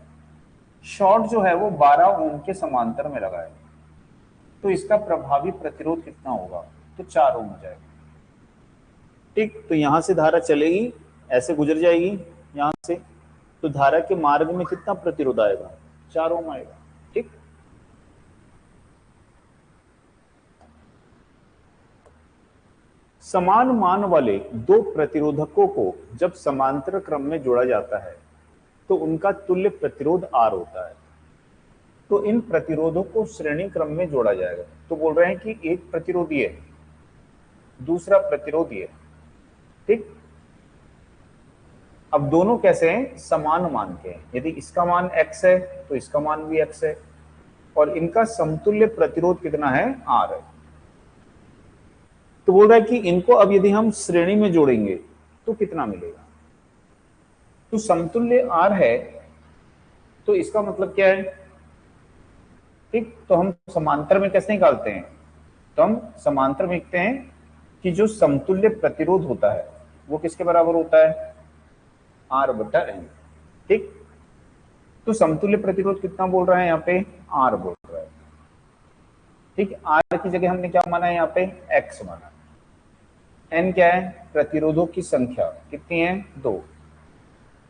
शॉर्ट जो है वो 12 ओम के समांतर में लगा है, तो इसका प्रभावी प्रतिरोध कितना होगा, तो 4 ओम हो जाएगा, ठीक। तो यहां से धारा चलेगी, ऐसे गुजर जाएगी यहां से, तो धारा के मार्ग में कितना प्रतिरोध आएगा, 4 ओम आएगा, ठीक। समान मान वाले दो प्रतिरोधकों को जब समांतर क्रम में जोड़ा जाता है तो उनका तुल्य प्रतिरोध R होता है। तो इन प्रतिरोधों को श्रेणी क्रम में जोड़ा जाएगा। तो बोल रहे हैं कि एक प्रतिरोधी है, दूसरा प्रतिरोधी है, ठीक। अब दोनों कैसे हैं, समान मान के हैं। यदि इसका मान x है तो इसका मान भी x है, और इनका समतुल्य प्रतिरोध कितना है, R है। तो बोल रहा है कि इनको अब यदि हम श्रेणी में जोड़ेंगे तो कितना मिलेगा। तो समतुल्य R है, तो इसका मतलब क्या है, ठीक। तो हम समांतर में कैसे निकालते हैं, तो हम समांतर में लिखते हैं कि जो समतुल्य प्रतिरोध होता है वो किसके बराबर होता है, R/N, ठीक। तो समतुल्य प्रतिरोध कितना बोल रहा है यहाँ पे, R बोल रहा है, ठीक। R की जगह हमने क्या माना है यहाँ पे, X माना। N क्या है, प्रतिरोधों की संख्या कितनी है, 2।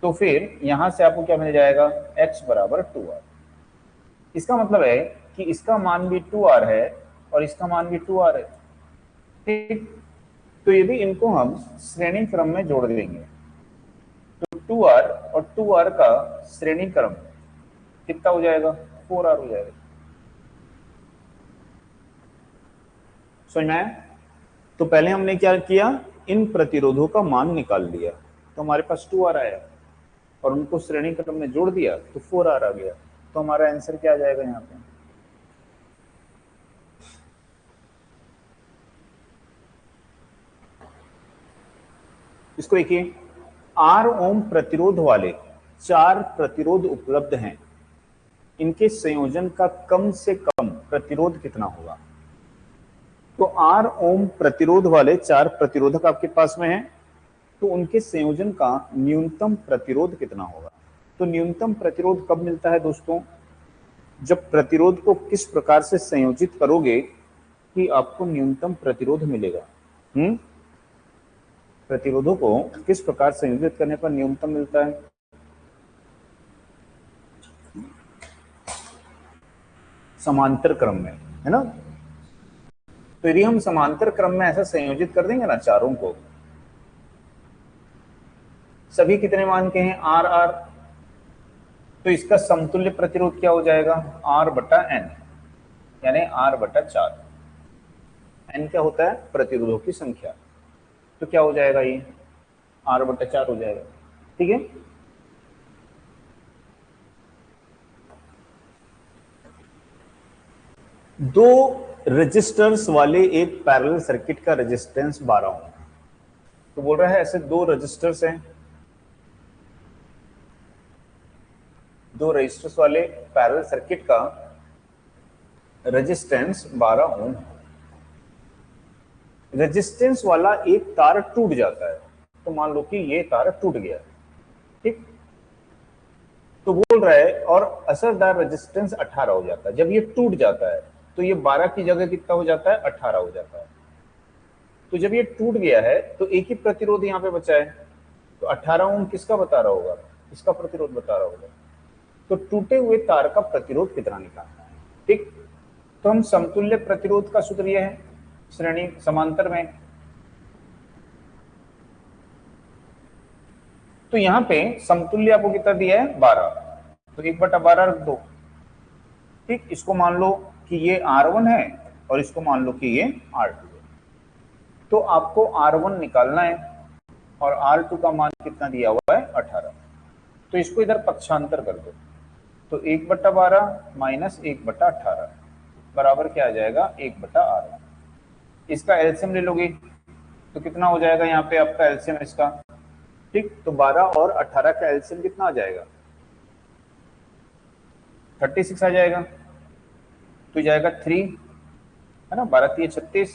तो फिर यहां से आपको क्या मिल जाएगा, X बराबर 2R। इसका मतलब है कि इसका मान भी 2R है और इसका मान भी 2R है, ठीक। तो यदि इनको हम श्रेणी क्रम में जोड़ देंगे तो 2R और 2R का श्रेणी क्रम कितना हो जाएगा, 4R हो जाएगा। समझ में आया। तो पहले हमने क्या किया, इन प्रतिरोधों का मान निकाल लिया, तो हमारे पास 2R आया, और उनको श्रेणी क्रम में जोड़ दिया तो 4R आ गया। तो हमारा आंसर क्या आ जाएगा यहाँ पे, इसको देखिए, R ओम प्रतिरोध वाले 4 प्रतिरोध उपलब्ध हैं, इनके संयोजन का कम से कम प्रतिरोध कितना होगा। तो R ओम प्रतिरोध वाले 4 प्रतिरोधक आपके पास में हैं, तो उनके संयोजन का न्यूनतम प्रतिरोध कितना होगा। तो न्यूनतम प्रतिरोध कब मिलता है दोस्तों, जब प्रतिरोध को किस प्रकार से संयोजित करोगे कि आपको न्यूनतम प्रतिरोध मिलेगा। प्रतिरोधों को किस प्रकार संयोजित करने पर न्यूनतम मिलता है, समांतर क्रम में, है ना। तो यदि हम समांतर क्रम में ऐसा संयोजित कर देंगे ना चारों को, सभी कितने मान के हैं, R, तो इसका समतुल्य प्रतिरोध क्या हो जाएगा, R/N, यानी R/4। N क्या होता है, प्रतिरोधों की संख्या, तो क्या हो जाएगा, ये R/4 हो जाएगा। ठीक है, दो रेजिस्टर्स वाले एक पैरेलल सर्किट का रेजिस्टेंस 12 ओम। तो बोल रहा है ऐसे दो रेजिस्टर्स हैं, दो रेजिस्टर्स वाले पैरेलल सर्किट का रेजिस्टेंस 12 ओम। रेजिस्टेंस वाला एक तार टूट जाता है, तो मान लो कि ये तार टूट गया, ठीक। तो बोल रहा है और असरदार रेजिस्टेंस 18 हो जाता है। जब ये टूट जाता है तो ये 12 की जगह कितना हो जाता है, 18 हो जाता है। तो जब ये टूट गया है तो एक ही प्रतिरोध यहाँ पे बचा है, तो 18 ओम किसका बता रहा होगा, इसका प्रतिरोध बता रहा होगा। तो टूटे हुए तार का प्रतिरोध कितना निकालना है, ठीक। तो हम समतुल्य प्रतिरोध का सूत्र यह है, श्रेणी समांतर में। तो यहां पे समतुल्य आपको कितना दिया है, 12, तो 1/12 रख दो, ठीक। इसको मान लो कि ये R1 है और इसको मान लो कि ये R2 है। तो आपको R1 निकालना है और R2 का मान कितना दिया हुआ है, 18। तो इसको इधर पक्षांतर कर दो, तो 1/12 माइनस 1/18 बराबर क्या आ जाएगा, 1/R1। इसका एलसीएम ले लोगे तो कितना हो जाएगा यहाँ पे आपका एलसीएम इसका, ठीक। तो 12 और 18 का एलसीएम कितना आ जाएगा, 36 आ जाएगा। तो जाएगा 3, है ना, 12 × 36,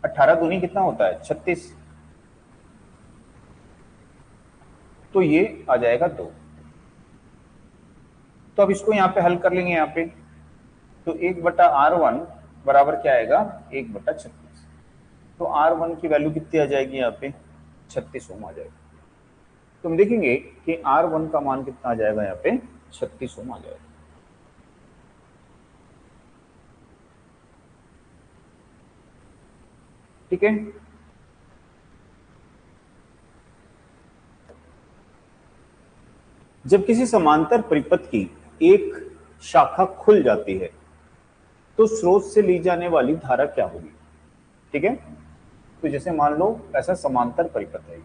18 दूनी कितना होता है, 36। तो ये आ जाएगा 2। तो अब इसको यहाँ पे हल कर लेंगे यहाँ पे, तो 1/R1 बराबर क्या आएगा, 1/36। तो R1 की वैल्यू कितनी आ जाएगी यहाँ पे, 36 ओम आ जाएगा। तो हम देखेंगे कि R1 का मान कितना आ जाएगा यहाँ पे, 36 ओम आ जाएगा। ठीक है, जब किसी समांतर परिपथ की एक शाखा खुल जाती है तो स्रोत से ली जाने वाली धारा क्या होगी, ठीक है। तो जैसे मान लो ऐसा समांतर परिपथ है,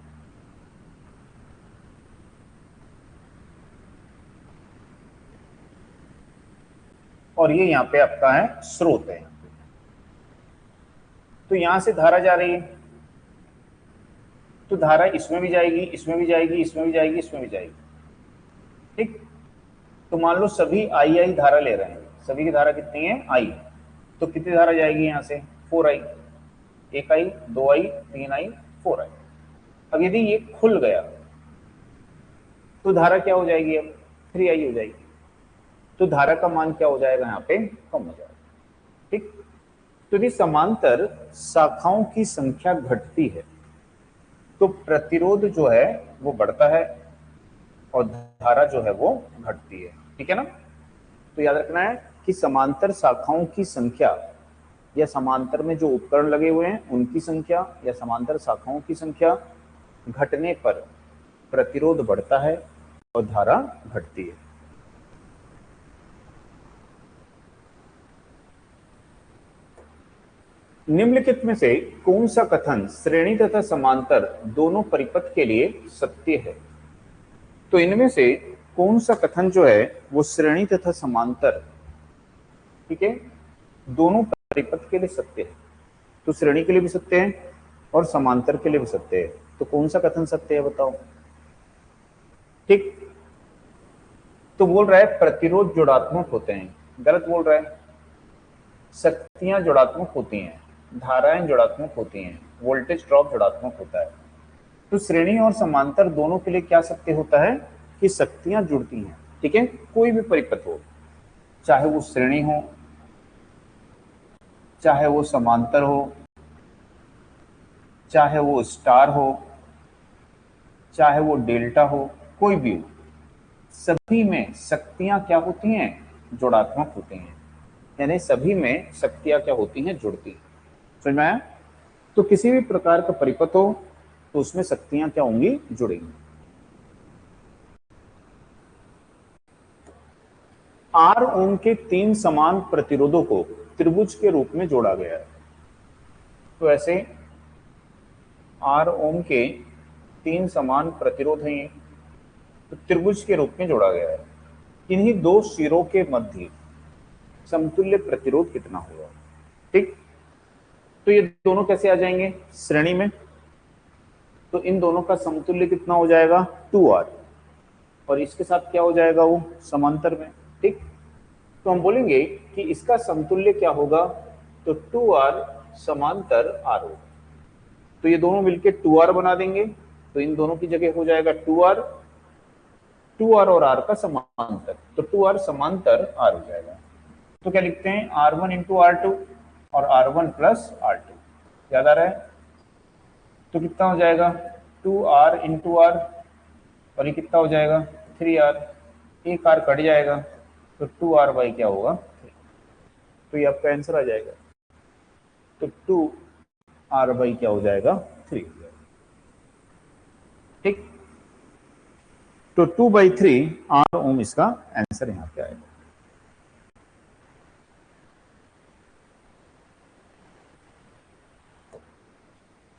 और ये यहाँ पे आपका है स्रोत है, तो यहां से धारा जा रही है, तो धारा इसमें भी जाएगी, इसमें भी जाएगी, इसमें भी जाएगी, इसमें भी जाएगी, ठीक। तो मान लो सभी आई धारा ले रहे हैं, सभी की धारा कितनी है, आई। तो कितनी धारा जाएगी यहाँ से, 4I, 1I, 2I, 3I, 4I। अब यदि ये खुल गया तो धारा क्या हो जाएगी, अब 3I हो जाएगी। तो धारा का मान क्या हो जाएगा, यहाँ पे कम हो जाएगा, ठीक। तो यदि समांतर शाखाओं की संख्या घटती है तो प्रतिरोध जो है वो बढ़ता है और धारा जो है वो घटती है, ठीक है ना। तो याद रखना है कि समांतर शाखाओं की संख्या या समांतर में जो उपकरण लगे हुए हैं उनकी संख्या या समांतर शाखाओं की संख्या घटने पर प्रतिरोध बढ़ता है और धारा घटती है। निम्नलिखित में से कौन सा कथन श्रेणी तथा समांतर दोनों परिपथ के लिए सत्य है। तो इनमें से कौन सा कथन जो है वो श्रेणी तथा समांतर, ठीक है, दोनों परिपथ के लिए सत्य है। तो श्रेणी के लिए भी सत्य है और समांतर के लिए भी सत्य है। तो कौन सा कथन सत्य है बताओ, ठीक। तो बोल रहा है प्रतिरोध जुड़ात्मक होते हैं, गलत बोल रहा है। शक्तियां जुड़ात्मक होती हैं, धाराएं जुड़ात्मक होती हैं, वोल्टेज ड्रॉप जुड़ात्मक होता है। तो श्रेणी और समांतर दोनों के लिए क्या सत्य होता है कि शक्तियां जुड़ती हैं, ठीक है। कोई भी परिपथ हो, चाहे वो श्रेणी हो, चाहे वो समांतर हो, चाहे वो स्टार हो, चाहे वो डेल्टा हो, कोई भी हो, सभी में शक्तियां क्या होती हैं, जुड़ात्मक होती हैं। यानी सभी में शक्तियां क्या होती हैं, जुड़ती हैं। समझ में आया। तो किसी भी प्रकार का परिपथ हो तो उसमें शक्तियां क्या होंगी, जुड़ेंगी। R ओम के 3 समान प्रतिरोधों को त्रिभुज के रूप में जोड़ा गया है। तो ऐसे R ओम के 3 समान प्रतिरोध हैं, ये तो त्रिभुज के रूप में जोड़ा गया है। इन्हीं दो सिरों के मध्य समतुल्य प्रतिरोध कितना होगा? ठीक, तो ये दोनों कैसे आ जाएंगे श्रेणी में, तो इन दोनों का समतुल्य कितना हो जाएगा 2R, और इसके साथ क्या हो जाएगा वो समांतर में। ठीक, तो हम बोलेंगे कि इसका समतुल्य क्या होगा, तो 2R समांतर R होगा। तो ये दोनों मिलके 2R बना देंगे, तो इन दोनों की जगह हो जाएगा 2R और R का समांतर, तो 2R समांतर R हो जाएगा। तो क्या लिखते हैं R1 इंटू R2 और R1 प्लस R2, याद आ रहा है? तो कितना हो जाएगा 2R इंटू R, और ये कितना हो जाएगा 3R, एक R कट जाएगा, तो 2R बाई क्या होगा 3, तो ये आपका आंसर आ जाएगा। तो 2R बाई क्या हो जाएगा 3। ठीक, तो 2/3 R ओम इसका आंसर यहाँ पे आएगा।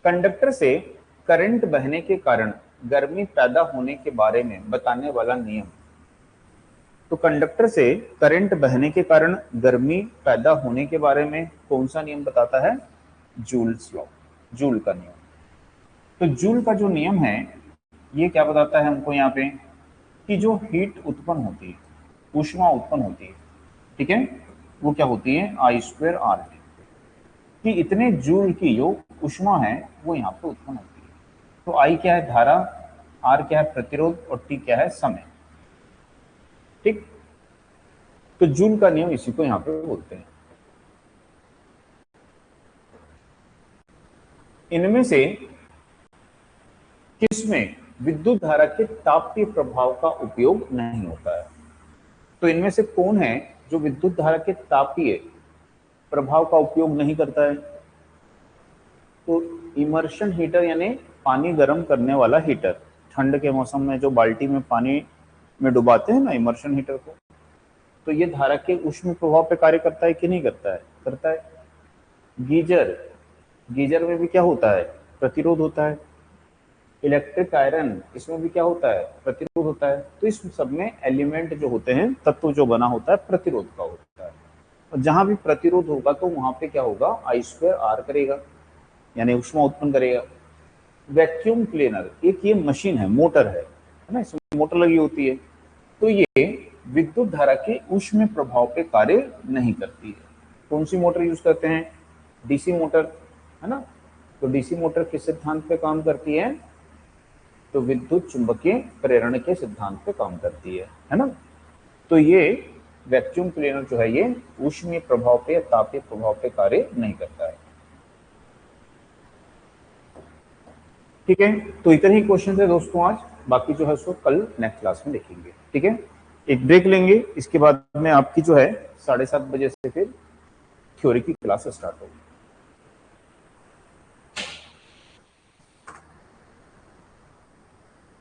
कंडक्टर से करंट बहने के कारण गर्मी पैदा होने के बारे में बताने वाला नियम। तो कंडक्टर से करंट बहने के कारण गर्मी पैदा होने के बारे में कौन सा नियम बताता है? जूल्स लॉ, जूल का नियम। तो जूल का जो नियम है ये क्या बताता है हमको यहाँ पे, कि जो हीट उत्पन्न होती है, ऊष्मा उत्पन्न होती है, ठीक है, वो क्या होती है I²RT, कि इतने जूल की जो ऊष्मा है वो यहाँ पे उत्पन्न होती है। तो I क्या है धारा, R क्या है प्रतिरोध, और T क्या है समय। ठीक, तो जूल का नियम इसी को यहाँ पे बोलते हैं। इनमें से किसमें विद्युत धारा के तापीय प्रभाव का उपयोग नहीं होता है? तो इनमें से कौन है जो विद्युत धारा के तापीय प्रभाव का उपयोग नहीं करता है? तो इमर्शन हीटर यानी पानी गर्म करने वाला हीटर, ठंड के मौसम में जो बाल्टी में पानी में डुबाते हैं ना इमर्शन हीटर को, तो ये धारा के ऊष्मीय प्रभाव पे कार्य करता है कि नहीं करता है? करता है। गीजर, गीजर में भी क्या होता है? प्रतिरोध होता है। इलेक्ट्रिक आयरन, इसमें भी क्या होता है? प्रतिरोध होता है। तो इस सब में एलिमेंट जो होते हैं, तत्व जो बना होता है प्रतिरोध का होता है, और जहां भी प्रतिरोध होगा तो वहां पे क्या होगा I²R करेगा, यानी ऊष्मा उत्पन्न करेगा। वैक्यूम क्लीनर एक ये मशीन है, मोटर है ना, इसमें मोटर लगी होती है, तो ये विद्युत धारा के ऊष्मीय प्रभाव पे कार्य नहीं करती है। कौन सी मोटर यूज करते हैं? डीसी मोटर, है ना। तो डीसी मोटर किस सिद्धांत पे काम करती है? तो विद्युत चुंबकीय प्रेरण के सिद्धांत पे काम करती है ना। तो ये वैक्यूम क्लीनर जो है ये ऊष्मीय प्रभाव पे या तापीय प्रभाव पे कार्य नहीं करता है। ठीक है, तो इतने ही क्वेश्चन थे दोस्तों आज, बाकी जो है उसको कल नेक्स्ट क्लास में देखेंगे। ठीक है, एक ब्रेक लेंगे, इसके बाद में आपकी जो है 7:30 बजे से फिर थ्योरी की क्लास स्टार्ट होगी।